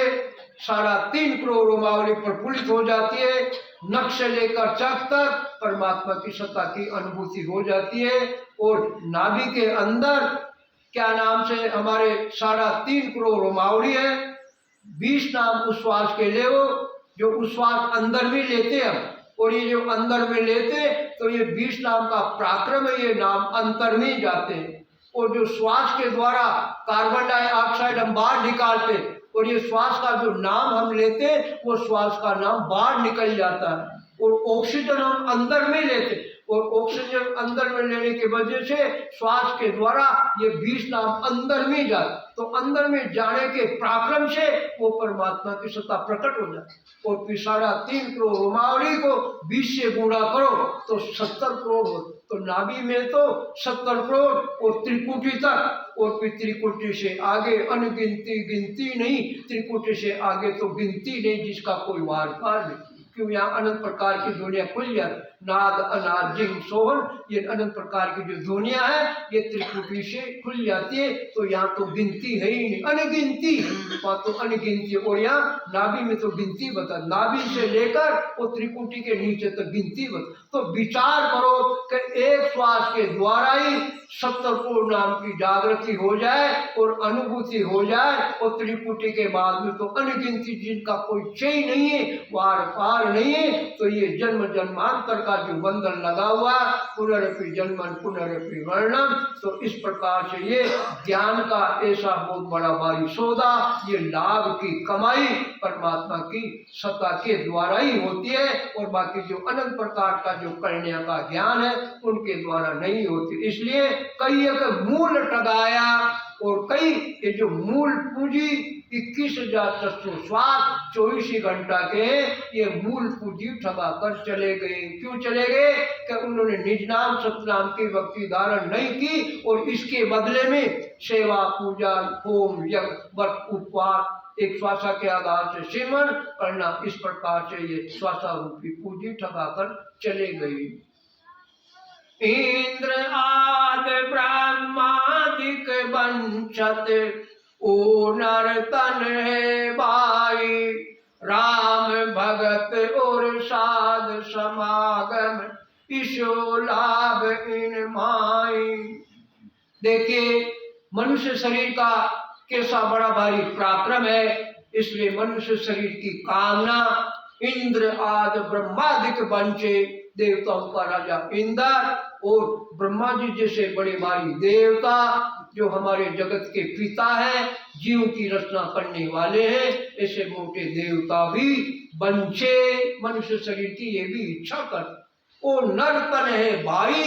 3.5 करोड़ रोमावली प्रफुल्लित हो जाती है। नख से लेकर चक तक परमात्मा की सत्ता की अनुभूति हो जाती है। और नाभि के अंदर क्या नाम से हमारे 3.5 करोड़ रोमावली है। 20 नाम उश्वास के ले, जो उश्वास अंदर में लेते हैं, और ये जो अंदर में लेते तो ये 20 नाम का पराक्रम है, ये नाम अंतर में जाते हैं। और जो श्वास के द्वारा कार्बन डाइऑक्साइड हम बाहर निकालते, और ये श्वास का जो नाम हम लेते वो श्वास का नाम बाहर निकल जाता है। और ऑक्सीजन हम अंदर में लेते, और ऑक्सीजन अंदर में लेने की वजह से श्वास के द्वारा ये 20 नाम अंदर में जाते। तो अंदर में जाने के पराक्रम से वो परमात्मा की सत्ता प्रकट हो जाती। और फिर 3.5 करोड़ रोमावली को 20 से गुणा करो तो 70 करोड़ हो। तो नाभि में तो 70 करोड़ और त्रिकुटी तक, और फिर त्रिकुटी से आगे अनगिनती गिनती नहीं, त्रिकुटी से आगे तो गिनती नहीं जिसका कोई वार पार नहीं। क्यों? यहाँ अनंत प्रकार की दुनिया खुल जाती। नाद अनाद जिंग सोहन, ये अनंत प्रकार की जो दुनिया है ये त्रिकुटी से खुल जाती है। तो यहाँ तो गिनती है ही नहीं, अनगिनती। वहाँ तो अनगिनती, और यहाँ नाभि में तो गिनती बता। नाभि से लेकर वो त्रिकुटी के नीचे तक गिनती बता। तो विचार करो कि एक श्वास के द्वारा ही 70 करोड़ नाम की जागृति हो जाए और अनुभूति हो जाए, और त्रिकुटी के बाद में तो अनगिनती जिनका कोई चय नहीं है, वार पार अधिकार नहीं है तो ये जन्म जन्मांतर का जो बंधन लगा हुआ, पुनरपि जन्मन पुनरपि वर्णम, तो इस प्रकार से ये ज्ञान का ऐसा बहुत बड़ा भारी सौदा, ये लाभ की कमाई परमात्मा की सत्ता के द्वारा ही होती है, और बाकी जो अनंत प्रकार का जो करने का ज्ञान है उनके द्वारा नहीं होती। इसलिए कई एक मूल टगाया, और कई ये जो मूल पूंजी 21,407 24 घंटा के ये मूल पूंजी ठगा कर चले गए। क्यों चले गए? कि उन्होंने निज नाम सतनाम की भक्ति धारण नहीं की, और इसके बदले में सेवा पूजा होम यज्ञ व्रत उपवास एक श्वासा के आधार से सिमरन करना, इस प्रकार से ये श्वासा रूपी पूंजी ठगा कर चले गई। इंद्र आदि ब्रह्मादिक वंशत ओ नर तन है भाई, राम भगत और साध समागम ईशो लाभ इन माई। देखिए मनुष्य शरीर का कैसा बड़ा भारी पराक्रम है, इसलिए मनुष्य शरीर की कामना इंद्र आदि ब्रह्मादिक वंशे, देवताओं का राजा इंद्र और ब्रह्मा जी जैसे बड़े भारी देवता जो हमारे जगत के पिता है, जीव की रचना करने वाले हैं, ऐसे मोटे देवता भी बंचे मनुष्य शरीर की ये भी इच्छा कर। ओ नरतन है भाई,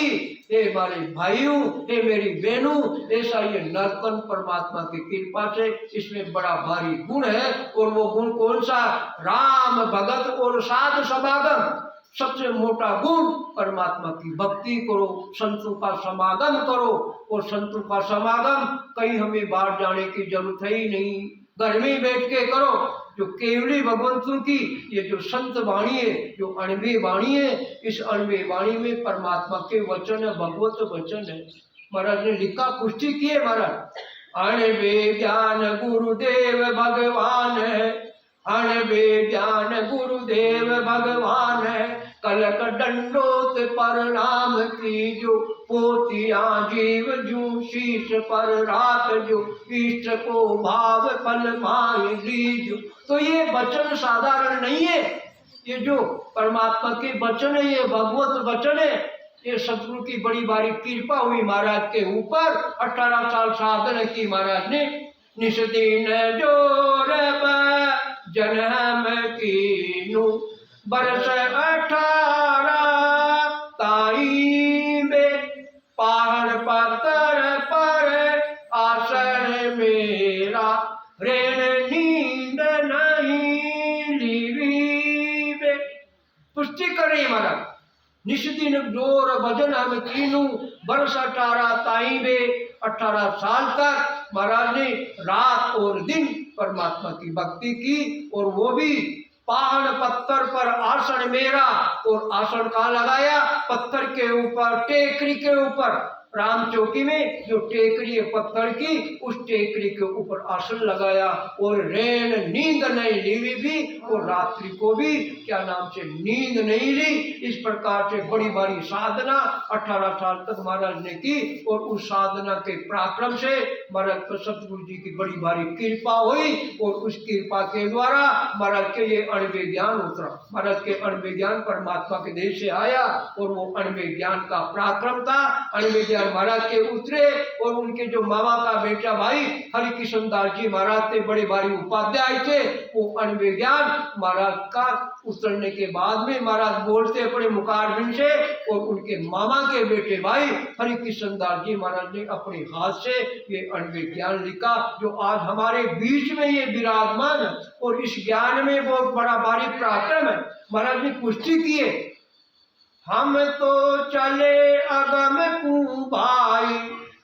हे हमारे भाइयों, हे मेरी बहनों, ऐसा ये नरतन परमात्मा की कृपा से इसमें बड़ा भारी गुण है। और वो गुण कौन सा? राम भगत और साध समागम। सबसे मोटा गुण परमात्मा की भक्ति करो, संतों का समागम करो, और संतों का समागम कहीं हमें बाहर जाने की जरूरत है ही नहीं, घर में बैठ के करो। जो केवली भगवंतों की ये जो संत वाणी है, जो अणवे वाणी है, इस अणवे वाणी में परमात्मा के वचन है, भगवत वचन है। महाराज ने लिखा, पुष्टि की है महाराज, अणवे ज्ञान गुरुदेव भगवान है, अणवे ज्ञान गुरुदेव भगवान है, कलक दंडोत प्रणाम कीजो, पोतिया जीव जू शीश पर राख जो, इष्ट को भाव फल माय लीजो। तो ये वचन साधारण नहीं है, ये जो परमात्मा के वचन है, ये भगवत वचन है। ये सतगुरु की बड़ी बारी कृपा हुई महाराज के ऊपर। 18 साल साधन की महाराज ने, निष्दिन जोर जन्म कीनु, बरस 18 ताई में, पहाड़ पत्थर पर आसन मेरा, ऋण नींद नहीं लीवी बे। पुष्टि कर रही महाराज, निष्दिन जोर भजन हम कीनू, बरस 18 ताई बे, 18 साल तक महाराज ने रात और दिन परमात्मा की भक्ति की, और वो भी पहाड़ पत्थर पर आसन मेरा। और आसन कहाँ लगाया? पत्थर के ऊपर, टेकरी के ऊपर। राम चौकी में जो टेकरी है पत्थर की, उस टेकरी के ऊपर आसन लगाया। और रैन नींद नहीं ली भी, और रात्रि को भी क्या नाम से नींद नहीं ली। इस प्रकार से बड़ी बड़ी साधना 18 साल तक महाराज ने की, और उस साधना के पराक्रम से महाराज को सतगुरु जी की बड़ी भारी कृपा हुई, और उस कृपा के द्वारा महाराज के ये अणवे ज्ञान उतरा। महाराज के अणवे ज्ञान परमात्मा के देश से आया, और वो अणवे ज्ञान का पराक्रम था। अणवे ज्ञान महाराज के उतरे, और उनके जो मामा का बेटा भाई हरिकिशन दास जी महाराज थे, बड़े भारी उपाध्याय थे। वो अणवे ज्ञान महाराज का उतरने के बाद में महाराज बोलते अपने मुखारबिंद से, और उनके मामा के बेटे भाई हरिकिशन दास जी महाराज ने अपने हाथ से ये अणवे ज्ञान लिखा, जो आज हमारे बीच में ये विराजमान है। और इस ज्ञान में बहुत बड़ा भारी पराक्रम है। महाराज ने पुष्टि की है, हम तो चले अगम को भाई,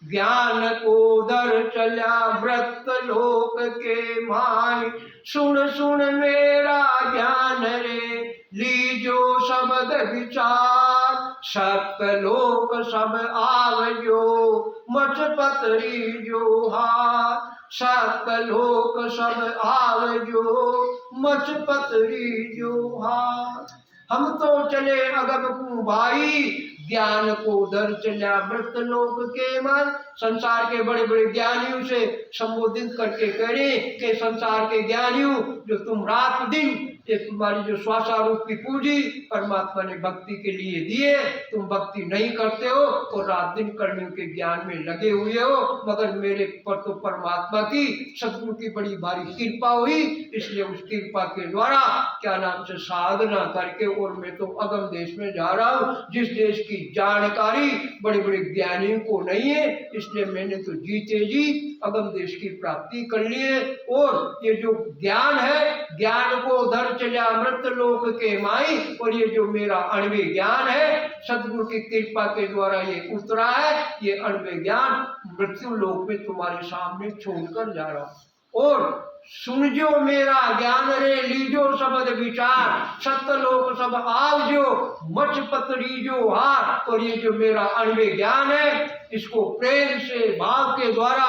ज्ञान को दर चला व्रत लोक के माई। सुन सुन मेरा ज्ञान रे, लीजो शब्द विचार, सत्य लोक सब आवजो, मच पतरी जो हार। सत्य लोक सब आवजो, मच पतरी जो हार। हम तो चले अगम को भाई, ज्ञान को दर चला व्रत लोक के मन। संसार के बड़े बड़े ज्ञानियों से संबोधित करके करें कि संसार के ज्ञानियों, जो तुम रात दिन ये तुम्हारी जो श्वासारूपी पूंजी परमात्मा ने भक्ति के लिए दिए, तुम भक्ति नहीं करते हो और रात दिन कर्णियों के ज्ञान में लगे हुए हो। मगर मेरे पर तो परमात्मा की, सदगुरु की बड़ी भारी कृपा हुई, इसलिए उस कृपा के द्वारा क्या नाम से साधना करके और मैं तो अगम देश में जा रहा हूँ, जिस देश की जानकारी बड़े बड़े ज्ञानियों को नहीं है, इसलिए मैंने तो जीते जी अगम देश की प्राप्ति कर ली है। और ये जो ज्ञान है, ज्ञान को उधर चले अमृत लोक के माई, और ये जो मेरा अणवे ज्ञान है सदगुरु की कृपा के द्वारा ये उतरा है, ये अणवे ज्ञान मृत्यु लोक में तुम्हारे सामने छोड़कर जा रहा हूं। और सुनजो मेरा ज्ञान रे, लीजो शब्द विचार, सत्य लोक सब आवजो, मच पतरीजो हार। और ये जो मेरा अणवे ज्ञान है, इसको प्रेम से भाव के द्वारा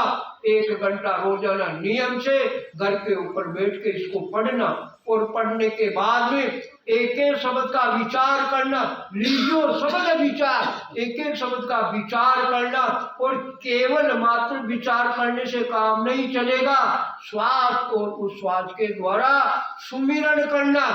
1 घंटा रोजाना नियम से घर के ऊपर बैठ के इसको पढ़ना, और पढ़ने के बाद में एक एक शब्द का विचार करना, लीजो शब्द विचार, एक एक शब्द का विचार करना। और केवल मात्र विचार करने से काम नहीं चलेगा, श्वास और उस श्वास के द्वारा सुमिरन करना,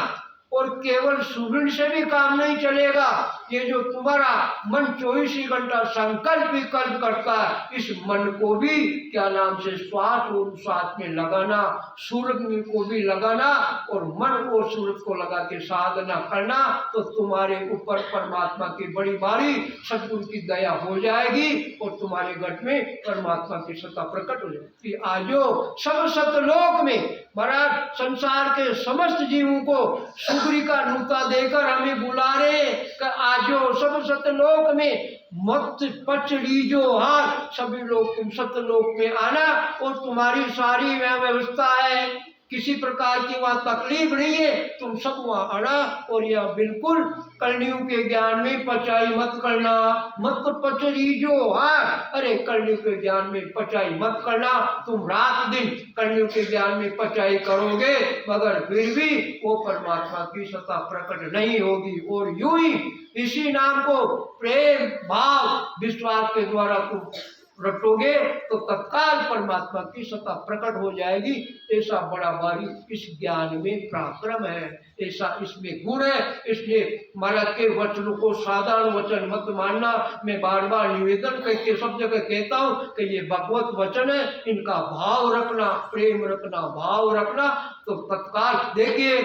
और केवल सुमिरन से भी काम नहीं चलेगा। ये जो तुम्हारा मन 24 घंटा संकल्प विकल्प करता है, इस मन को भी क्या नाम से श्वास और श्वास में लगाना, सूरज में को भी लगाना, और मन और सूरज को लगा के साधना करना, तो तुम्हारे ऊपर परमात्मा की बड़ी भारी सदगुरु की दया हो जाएगी, और तुम्हारे घट में परमात्मा की सत्ता प्रकट हो जाएगी। आजो सब सतलोक में महाराज संसार के समस्त जीवों को सुग्री का नूता देकर हमें बुला रहे कि आजो सब सतलोक में मत पच लीजो हार, सभी लोग तुम सतलोक में आना, और तुम्हारी सारी व्यवस्था है, किसी प्रकार की वहां तकलीफ नहीं है, तुम सब वहां आना। और यह बिल्कुल कर्णियों के ज्ञान में पचाई मत करना, मत पच लीजो हार। अरे कर्णियों के ज्ञान में पचाई मत करना, तुम रात दिन कर्णियों के ज्ञान में पचाई करोगे, मगर फिर भी वो परमात्मा की सत्ता प्रकट नहीं होगी। और यूं ही इसी नाम को प्रेम भाव विश्वास के द्वारा तुम रटोगे तो तत्काल परमात्मा की सत्ता प्रकट हो जाएगी। ऐसा बड़ा भारी इस ज्ञान में पराक्रम है, ऐसा इसमें गुण है। इसलिए महाराज के वचनों को साधारण वचन मत मानना। मैं बार बार निवेदन करके सब जगह कहता हूँ कि ये भगवत वचन है, इनका भाव रखना, प्रेम रखना, भाव रखना, तो तत्काल देखिए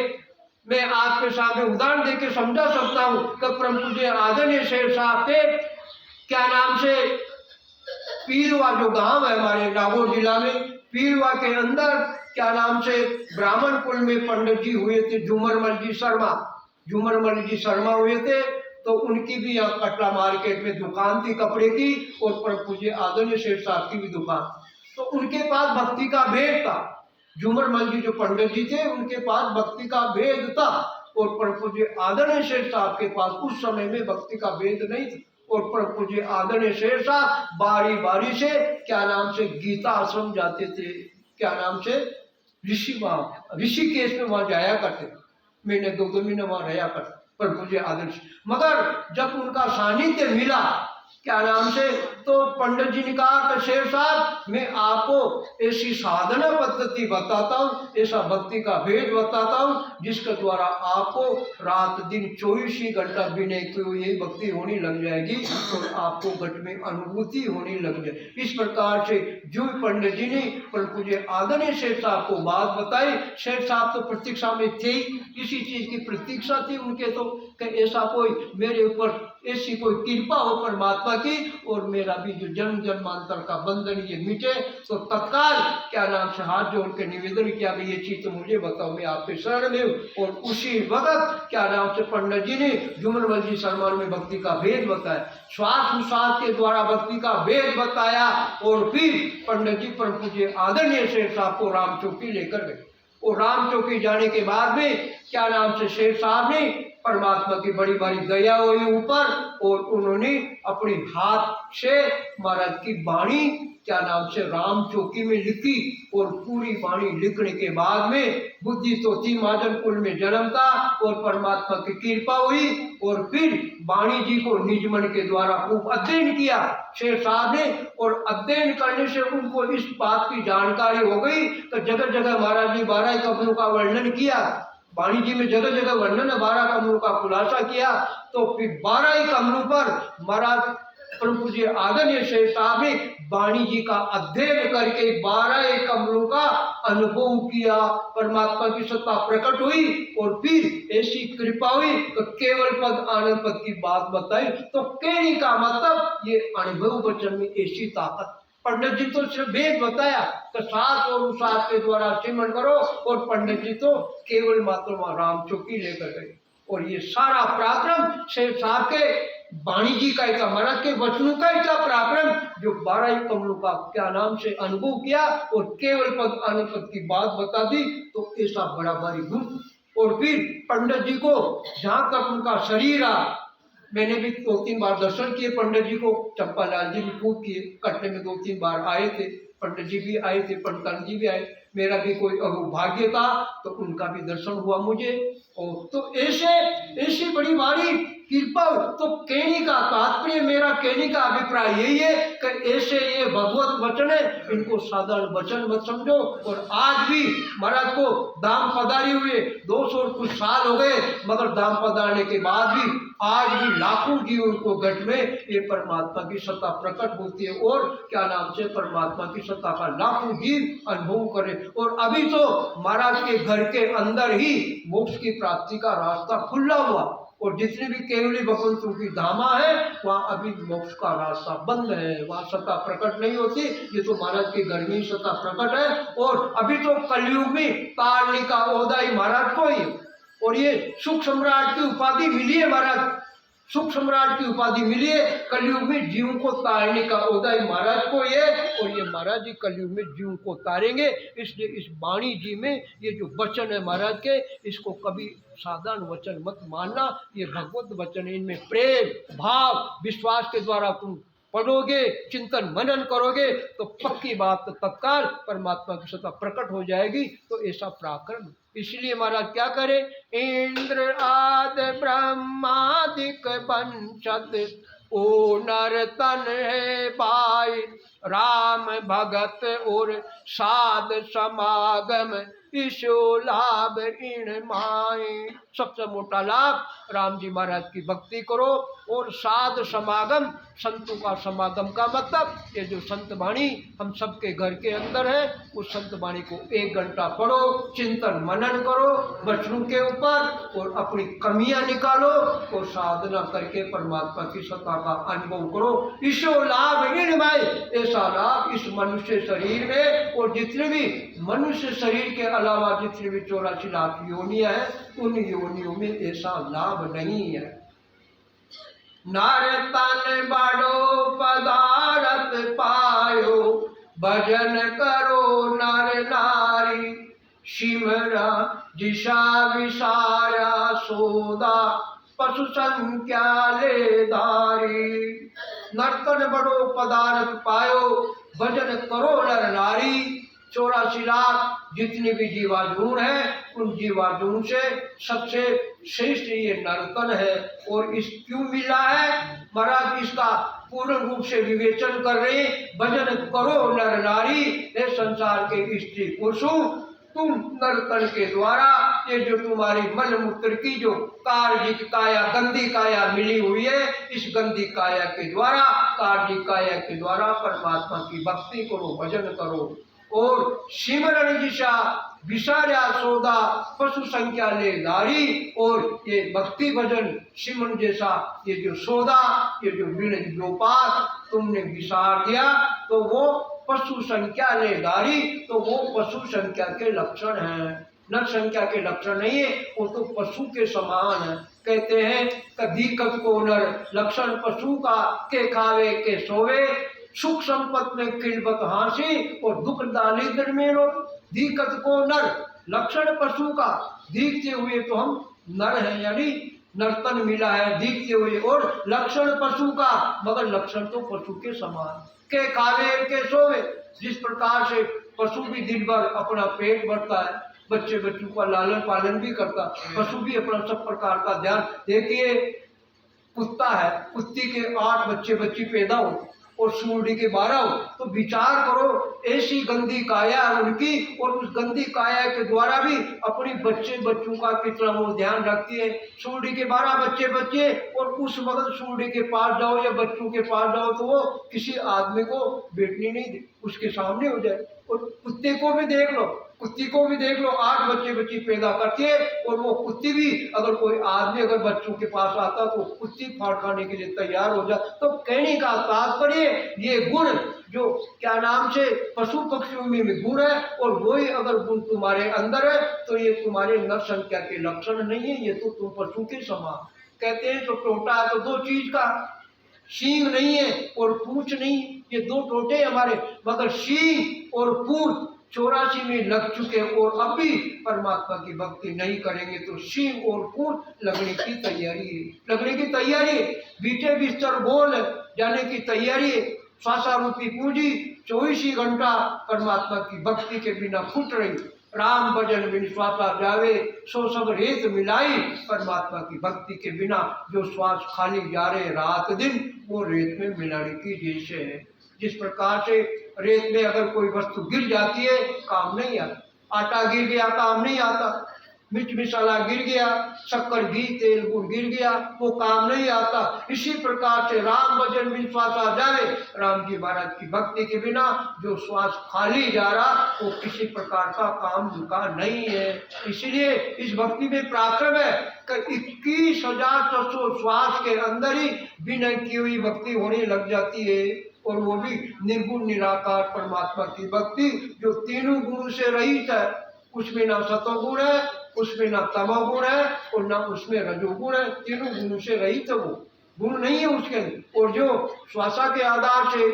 मैं आपके सामने उदाहरण देके समझा सकता हूँ कि परम पूज्य आदरणीय शेर साहब के क्या नाम से पीरवा जो गांव है हमारे नागौर जिला में, पीरवा के अंदर क्या नाम से ब्राह्मण कुल में पंडित जी हुए थे, झूमरमल जी शर्मा, झूमरमल जी शर्मा हुए थे। तो उनकी भी यहाँ कटरा मार्केट में दुकान थी कपड़े की, और परम पूज्य आदरणीय शेर साहब की भी दुकान। तो उनके पास भक्ति का भेद था, झूमरमल जी जो पंडित जी थे उनके पास भक्ति का भेद था, और परम पूज्य आदरणीय शेर साहब के पास उस समय में भक्ति का भेद नहीं था। और परम पूज्य आदरणीय शेर साहब बारी बारी से क्या नाम से गीता आश्रम जाते थे, क्या नाम से ऋषिकेश में वहां जाया करते, महीने 2 महीने वहां रहा करते परम पूज्य आदर्श। मगर जब उनका सानिध्य मिला क्या नाम से, तो पंडित जी ने कहा कि शेर साहब मैं आपको ऐसी साधना पद्धति बताता हूँ, ऐसा भक्ति का भेद बताता हूँ, जिसके द्वारा आपको रात दिन 24 घंटा बिना कोई भक्ति होने लग जाएगी, और आपको घट में अनुभूति होने लग जाएगी। इस प्रकार से जो पंडित जी ने परम पूज्य आदरणीय शेर साहब को बात बताई, शेर साहब तो प्रतीक्षा में थे, इसी चीज की प्रतीक्षा थी उनके, तो कि ऐसा कोई मेरे ऊपर ऐसी कोई कृपा हो परमात्मा की, और मेरा भी जो जन्म जन्मांतर का बंधन ये मिटे। तो तत्काल क्या नाम से हाथ जोड़ के निवेदन किया कि ये चीज तो मुझे बताओ, मैं आपके शरण में हूँ। और उसी वक्त क्या नाम से पंडित जी ने झूमरमल जी शर्मा में भक्ति का भेद बताया, श्वास उश्वास के द्वारा भक्ति का भेद बताया। और फिर पंडित जी परम पूज्य आदरणीय शेर साहब को राम चौकी लेकर गए, और राम चौकी जाने के बाद में क्या नाम से शेर साहब ने परमात्मा की बड़ी बड़ी दया हुई ऊपर, और उन्होंने अपने हाथ से महाराज की वाणी क्या नाम से राम चौकी में लिखी। और पूरी वाणी लिखने के बाद में बुद्धि तो थी, महाजन कुल में जन्म था, और परमात्मा की कृपा हुई। और फिर वाणी जी को निज मन के द्वारा खूब अध्ययन किया शेर साहब ने, और अध्ययन करने से उनको इस बात की जानकारी हो गई कि जगह जगह महाराज जी 12 कपड़ों का वर्णन किया, वाणी जी में जगह जगह वर्णन है, 12 कमलों का खुलासा किया। तो फिर 12 ही कमलों पर महाराज परम पूज्य आदरणीय शेष साहब ने वाणी जी का अध्ययन करके 12 कमलों का अनुभव किया, परमात्मा की सत्ता प्रकट हुई और फिर ऐसी कृपा हुई तो केवल पद आनंद पद की बात बताई। तो केणी का मतलब ये अनुभव वचन में ऐसी ताकत। पंडित जी तो सिर्फ वेद बताया तो सात और उस सात के द्वारा सिमरण करो, और पंडित जी तो केवल मात्र वहां राम चौकी लेकर गए। और ये सारा पराक्रम शेख साहब के वाणी जी का ही था, महाराज के वचनों का ही था पराक्रम, जो 12 कमलों का क्या नाम से अनुभव किया और केवल पद आनंद पद की बात बता दी। तो ऐसा बड़ा भारी गुण। और फिर पंडित जी को जहां तक उनका शरीर आ, मैंने भी 2-3 बार दर्शन किए पंडित जी को, चंपालाल जी भी खूब किए, कटने में 2-3 बार आए थे, पंडित जी भी आए थे, पंडित जी भी आए, मेरा भी कोई भाग्य था तो उनका भी दर्शन हुआ मुझे। और तो ऐसे बड़ी भारी कृपा। तो कहने का तात्पर्य, मेरा कहने का अभिप्राय यही है कि ऐसे ये भगवत वचन है, इनको साधारण वचन मत समझो। और आज भी महाराज को दाम पधारी हुए 200 और कुछ साल हो गए, मगर दाम पधारने के बाद भी आज भी लाखों जीवों को घट में ये परमात्मा की सत्ता प्रकट होती है, और क्या नाम से परमात्मा की सत्ता का लाखों जीव अनुभव करे। और अभी तो महाराज के घर के अंदर ही मोक्ष की प्राप्ति का रास्ता खुला हुआ, और जितने भी केवली भगवंतों की धामा है वहाँ अभी मोक्ष का रास्ता बंद है, वहाँ सत्ता प्रकट नहीं होती। ये तो महाराज के घर में ही सत्ता प्रकट है। और अभी तो कलयुग में तारणी का ओहदा ही महाराज को ही, और ये सुख सम्राट की उपाधि मिली है, महाराज सुख सम्राट की उपाधि मिली है। कलयुग में जीवों को तारने का ओहदा ही महाराज को ये, और ये महाराज जी कलयुग में जीवों को तारेंगे। इसलिए इस वाणी जी में ये जो वचन है महाराज के, इसको कभी साधारण वचन मत मानना, ये भगवत वचन है। इनमें प्रेम भाव विश्वास के द्वारा तुम पढ़ोगे, चिंतन मनन करोगे तो पक्की बात तत्काल परमात्मा की सत्ता प्रकट हो जाएगी। तो ऐसा पराक्रम, इसलिए महाराज क्या करे, इंद्र आदि ब्रह्मादिक वंशत ओ नर तन है भाई, राम भगत और साध समागम ईशो लाभ इन माई। सबसे मोटा लाभ राम जी महाराज की भक्ति करो, और साध समागम संतों का समागम का मतलब ये जो संत वाणी हम सबके घर के अंदर है, उस संत वाणी को 1 घंटा पढ़ो, चिंतन मनन करो वचनों के ऊपर, और अपनी कमियां निकालो और साधना करके परमात्मा की सत्ता का अनुभव करो। ईशो लाभ इन भाई, ऐसा लाभ इस मनुष्य शरीर में, और जितने भी मनुष्य शरीर के अलावा जितने भी 84 लाख योनियां हैं, उन योनियों में ऐसा लाभ नहीं है। नर तन बड़ो पदारथ पायो, भजन करो नर नारी, सिमरा जिसा विसारा सोदा, पशु संख्या ले धारी। नर्तन बड़ो पदारथ पायो, भजन करो नर नारी। 84 लाख जितने भी जीवाजून है, उन जीवाजून से सबसे श्रेष्ठ ये नर्तन है। और इस क्यों मिला है महाराज, इसका पूर्ण रूप से विवेचन कर रहे, भजन करो नर नारी, हे संसार के स्त्री पुरुषों, तुम नर्तन के द्वारा ये जो तुम्हारी मल मूत्र की जो कार्जिक काया गंदी काया मिली हुई है, इस गंदी काया के द्वारा कार्जिक काया के द्वारा परमात्मा की भक्ति करो, भजन करो। और सिमरण दिशा विसार्या सौदा, पशु संख्या ले नारी। और ये भक्ति भजन सिमरण जैसा ये जो सौदा, ये जो व्योपार तुमने विसार दिया, तो वो पशु संख्या ले नारी, तो वो पशु संख्या के लक्षण है, नर संख्या के लक्षण नहीं है, वो तो पशु के समान है। कहते हैं कदीकत को नर लक्षण पशु का, के खावे के सोवे, सुख संपत में किलबत हांसी, और दुख दारिद्र में रो। दीकत को नर लक्षण पशु का, दिखते हुए तो हम नर हैं, यानी नर्तन मिला है दिखते हुए, और लक्षण पशु का, मगर लक्षण तो पशु के समान। के खावे के सोवे, जिस प्रकार से पशु भी दिन भर अपना पेट भरता है, बच्चों का लालन पालन भी करता, पशु भी अपना सब प्रकार का ध्यान। देखिए कुत्ता है, कुत्ती के 8 बच्चे पैदा हो, और सूर्य के 12 हो, तो विचार करो ऐसी गंदी काया उनकी, और उस गंदी काया के द्वारा भी अपनी बच्चों का कितना वो ध्यान रखती है। सूर्य के 12 बच्चे और उस वक्त सूर्य के पास जाओ या बच्चों के पास जाओ तो वो किसी आदमी को बैठने नहीं दे, उसके सामने हो जाए। और कुत्ते को भी देख लो, कुत्ती को भी देख लो, 8 बच्चे पैदा करती है, और वो कुत्ती भी अगर कोई आदमी अगर बच्चों के पास आता तो कुत्ती फाड़ खाने के लिए तैयार हो जाए। तो कहने का तात्पर्य ये गुण जो क्या नाम से पशु पक्षियों में गुण है, और वही अगर गुण तुम्हारे अंदर है तो ये तुम्हारे नर संख्या के लक्षण नहीं है, ये तो तुम पशु के समान। कहते हैं तो टोटा है तो 2 चीज का, सींग नहीं है और पूंछ नहीं, ये 2 टोटे हमारे, मगर सींग और पूंछ 84 में लग चुके और अब भी परमात्मा की भक्ति नहीं करेंगे तो सींग और पूंछ लगने की तैयारी है, लगने की तैयारी है। बीते बिस्तर बोल जाने की तैयारी है। श्वासा रूपी पूंजी 24 घंटा परमात्मा की भक्ति के बिना फूट रही। राम भजन बिन श्वासा जावे, सो सब रेत मिलाई। परमात्मा की भक्ति के बिना जो श्वास खाली जा रहे रात दिन, वो रेत में मिलाने की जैसे है। जिस प्रकार से रेत में अगर कोई वस्तु गिर जाती है काम नहीं आता, आटा गिर गया काम नहीं आता, मिर्च मसाला गिर गया, शक्कर घी तेल गुड़ गिर गया, वो काम नहीं आता। इसी प्रकार से राम भजन बिन श्वासा जावे, राम जी महाराज की भक्ति के बिना जो श्वास खाली जा रहा वो किसी प्रकार का काम उनका नहीं है। इसलिए इस भक्ति में पराक्रम है कि 21,600 श्वास के अंदर ही बिना की हुई भक्ति होने लग जाती है, और वो भी निर्गुण निराकार परमात्मा की भक्ति जो तीनों गुणों से रहित है। उसमें ना सतोगुण है, उसमें ना तमोगुण है और ना उसमें रजोगुण है, तीनों गुणों से रहित है, वो गुण नहीं है उसके अंदर। और जो श्वासा के आधार से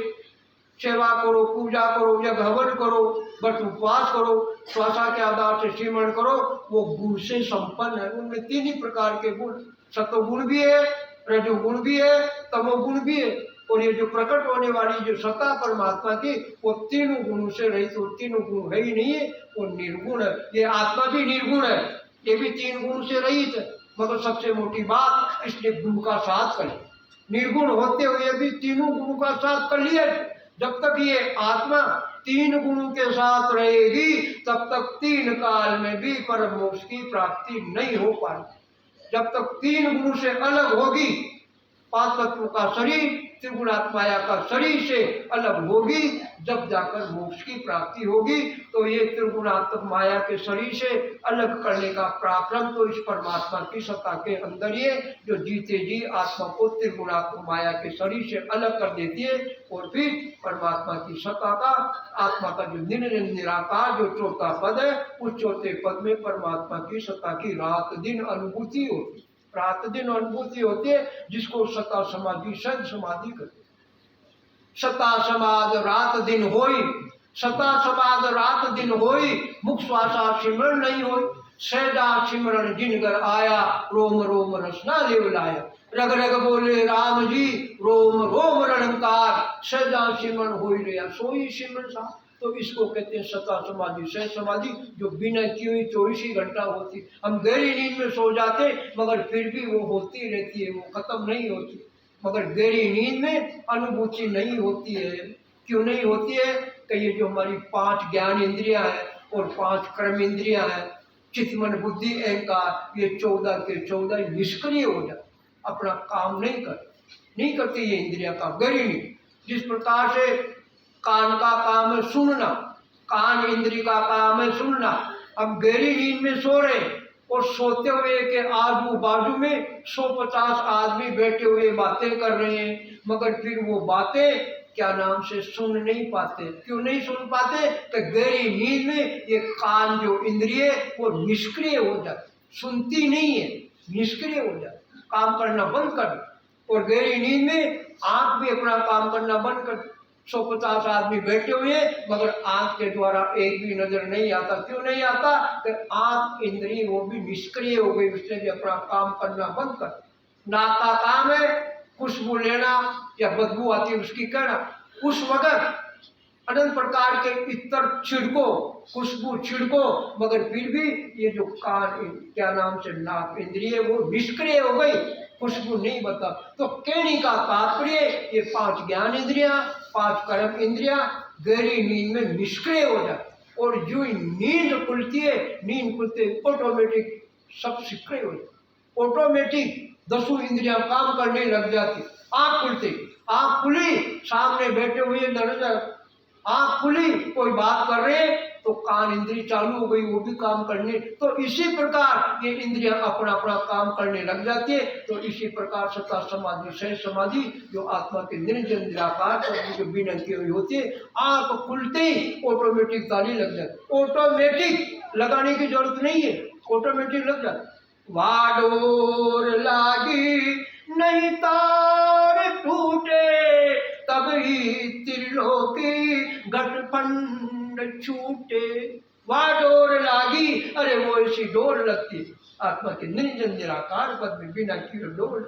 सेवा करो, पूजा करो या हवन करो, बट उपवास करो, श्वासा के आधार से सिमरण करो, वो गुण से संपन्न है। उनमें 3 ही प्रकार के गुण, सतोगुण भी है, रजोगुण भी है, तमोगुण भी है। और ये जो प्रकट होने वाली जो सत्ता परमात्मा की वो तीनों गुणों से रहित, तो तीनों गुण है ही नहीं है, वो निर्गुण है। ये आत्मा भी निर्गुण है, ये भी 3 गुण से रहित है। मगर सबसे मोटी बात इसने गुण का साथ कर, निर्गुण होते हुए भी तीनों गुणों का साथ कर लिया। जब तक ये आत्मा 3 गुणों के साथ रहेगी तब तक 3 काल में भी परम मोक्ष की प्राप्ति नहीं हो पाएगी। जब तक 3 गुणों से अलग होगी, 5 तत्वों का शरीर त्रिगुणात्माया का शरीर से अलग होगी, जब जाकर मोक्ष की प्राप्ति होगी। तो ये त्रिगुणात्मक माया के शरीर से अलग करने का पराक्रम तो इस परमात्मा की सत्ता के अंदर ही है, जो जीते जी आत्मा को त्रिगुणात्मक माया के शरीर से अलग कर देती है। और फिर परमात्मा की सत्ता का, आत्मा का जो निराकार जो 4था पद है, उस 4थे पद में परमात्मा की सत्ता की रात दिन अनुभूति होती, रात दिन अनुभूति होती है, जिसको सता समाधि सद समाधि करते। सता समाध रात दिन होई, सता समाध रात दिन होई, मुख श्वासा सिमरण नहीं होई। सहजा सिमरण जिन घर आया, रोम रोम रसना लेव लाया। रग रग बोले राम जी, रोम रोम रणकार, सहजा सिमरण होई रहा सोई सिमरण सा। तो इसको कहते हैं सता समाधि सह समाधि, जो बिना की हुई 24 ही घंटा होती। हम गहरी नींद में सो जाते मगर फिर भी वो होती रहती है, वो खत्म नहीं होती। मगर गहरी नींद में अनुभूति नहीं होती है। क्यों नहीं होती है? कि ये जो हमारी 5 ज्ञान इंद्रियां हैं और 5 कर्म इंद्रियां हैं, चित्त मन बुद्धि अहंकार, ये 14 के 14 निष्क्रिय हो जाए, अपना काम नहीं करती ये इंद्रिया का गहरी नींद। जिस प्रकार से कान का काम है सुनना, कान इंद्री का काम है सुनना। अब गहरी नींद में सो रहे और सोते हुए के आजू बाजू में 150 आदमी बैठे हुए बातें कर रहे हैं, मगर फिर वो बातें क्या नाम से सुन नहीं पाते। क्यों नहीं सुन पाते? तो गहरी नींद में ये कान जो इंद्रिय वो निष्क्रिय हो जाती, सुनती नहीं है, निष्क्रिय हो जाती, काम करना बंद कर। और गहरी नींद में आंख भी अपना काम करना बंद कर। 150 आदमी बैठे हुए हैं मगर आंख के द्वारा एक भी नजर नहीं आता। क्यों नहीं आता? कि आंख इंद्रिय वो भी निष्क्रिय हो गई, उसने भी अपना काम करना बंद कर। नाक का काम है खुशबू लेना या बदबू आती है उसकी कहना। उस वक्त अनंत प्रकार के इत्र छिड़को, खुशबू छिड़को, मगर फिर भी ये जो कान क्या नाम से नाक इंद्रिय वो निष्क्रिय हो गई। खुशबू नहीं बता। तो कहने का तात्पर्य ये 5 ज्ञान इंद्रियां, 5 कर्म इंद्रियां गहरी नींद में निष्क्रिय हो जाती, और जो नींद खुलती है, नींद खुलते ऑटोमेटिक सब सक्रिय हो जाती, ऑटोमेटिक 10 इंद्रियां काम करने लग जाती। आँख खुलती, आँख खुली, सामने बैठे हुए नजर, आँख खुली कोई बात कर रहे तो कान इंद्री चालू हो गई, वो भी काम करने। तो इसी प्रकार ये इंद्रियां अपना अपना काम करने लग जाती है। तो इसी प्रकार सत्ता समाधि सहज समाधि जो आत्मा के निर्जन निराकार के बिना किए हुई होती है, आँख खुलते ही ऑटोमेटिक ताली लग जाती, ऑटोमेटिक लगाने की जरूरत नहीं है, ऑटोमेटिक लग जाती। वाडोर लागी नहीं तार टूटे, तभी त्रिलोकी गठफंड छूटे। वह डोर लागी, अरे वो ऐसी डोर लगती आत्मा के निर्जन निराकार पद में बिना किए डोर,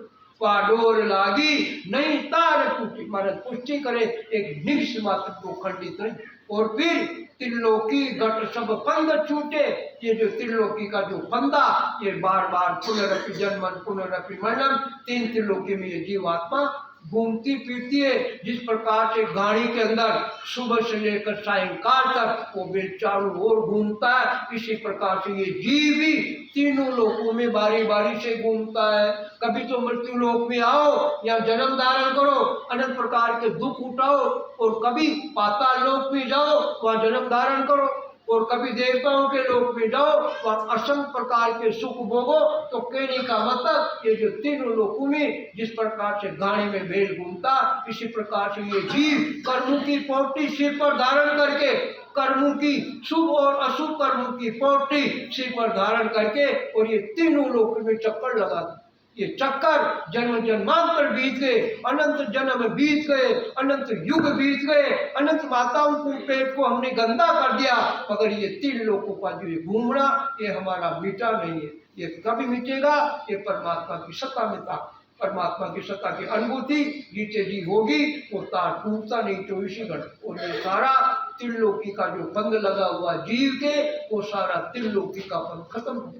वह डोर लागी नहीं तार टूटी। महाराज पुष्टि करे एक निष्ठ मात्र को खंडित नहीं, और फिर त्रिलोकी घट सब फंद छूटे। ये जो त्रिलोकी का जो फंदा, ये बार बार पुनरपि जन्मन पुनरपि मरणम, 3 त्रिलोकी में ये जीवात्मा घूमती फिरती है। जिस प्रकार से गाड़ी के अंदर सुबह से लेकर सायंकाल तक वो बेल चारों ओर घूमता है, इसी प्रकार से ये जीव भी तीनों लोकों में बारी बारी से घूमता है। कभी तो मृत्यु लोक में आओ या जन्म धारण करो, अनेक प्रकार के दुख उठाओ, और कभी पाताल लोक में जाओ वहाँ जन्म धारण करो, और कभी देवताओं के लोक में जाओ वहाँ असंख्य प्रकार के सुख भोगो। तो कहने का मतलब ये जो तीनों लोकों में जिस प्रकार से गाड़ी में बैल घूमता, इसी प्रकार से ये जीव कर्मों की पोटली सिर पर धारण करके, कर्मों की शुभ और अशुभ कर्मों की पोटली सिर पर धारण करके, और ये तीनों लोकों में चक्कर लगाता। ये चक्कर जन्म जन्मांतर बीत गए, अनंत जन्म बीत गए, अनंत युग बीत गए, अनंत माताओं को पेट को हमने गंदा कर दिया, मगर ये 3 लोगों का जो ये घूमना ये हमारा मिटा नहीं है। ये कभी मिटेगा? ये परमात्मा की सत्ता में था, परमात्मा की सत्ता की अनुभूति जीते जी होगी, वो तार टूटता नहीं 24 घंटे। और ये सारा त्रिलोकी का जो बंध लगा हुआ जीव के, वो सारा त्रिलोकी का बंध खत्म हो।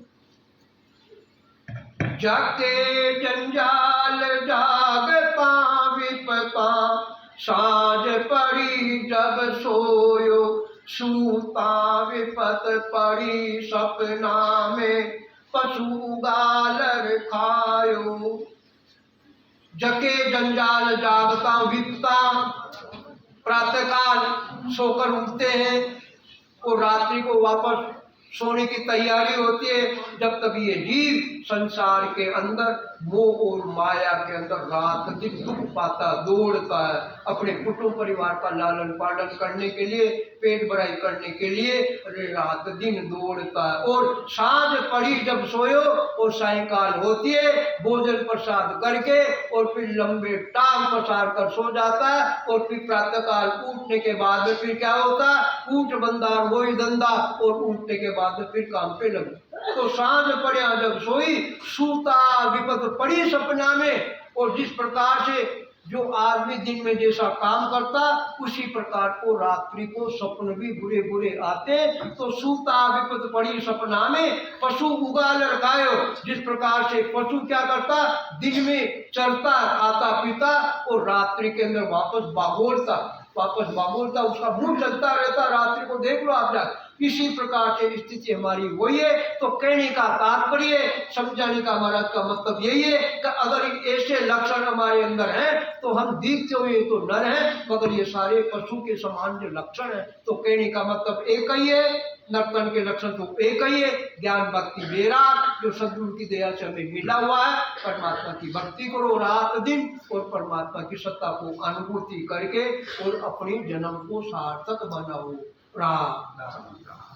जाके जंजाल जागता विपता, साँझ पड़ी जब सोयो, सूता विपत पड़ी सपना में, पशु गालर खायो। जके जंजाल जागता विपता, प्रातःकाल सोकर उठते हैं और रात्रि को वापस सोने की तैयारी होती है। जब तक ये जीव संसार के अंदर मोह और माया के अंदर रात दिन दुख पाता दौड़ता है, अपने कुटुंब परिवार का लालन पालन करने के लिए, पेट भराई करने के लिए रात दिन दौड़ता है। और सांझ पड़ी जब सोयो और सायंकाल होती है, भोजन प्रसाद करके और फिर लंबे टांग पसार कर सो जाता है। और फिर प्रातःकाल उठने के बाद में फिर क्या होता है, ऊँट बंदार वही धंधा, और उठने के बाद में फिर काम पे लग। तो सांझ पड़िया जब सोई, सूता विपत पड़ी सपना में। और जिस प्रकार से जो आदमी दिन में जैसा काम करता, उसी प्रकार को रात्रि को स्वप्न भी बुरे बुरे आते। तो सूता विपत पड़ी सपना में, पशु उगाल रखायो। जिस प्रकार से पशु क्या करता, दिन में चरता खाता पीता और रात्रि के अंदर वापस बागोरता, उसका मुंह चलता रहता, रात्रि को देख लो आप जा। इसी प्रकार से स्थिति हमारी वही है। तो कहने का तात्पर्य, समझाने का महाराज का मतलब यही है कि अगर ऐसे लक्षण हमारे अंदर हैं तो हम दिखते हुए तो नर हैं, मगर ये सारे पशु के समान जो लक्षण है। तो कहने का मतलब एक ही है, नर्तन के लक्षण तो एक ही है, ज्ञान भक्ति वैराग जो सद्गुरु की दया से हमें मिला हुआ है। परमात्मा की भक्ति करो रात दिन, और परमात्मा की सत्ता को अनुभूति करके और अपनी जन्म को सार्थक बनाओ। राम राम।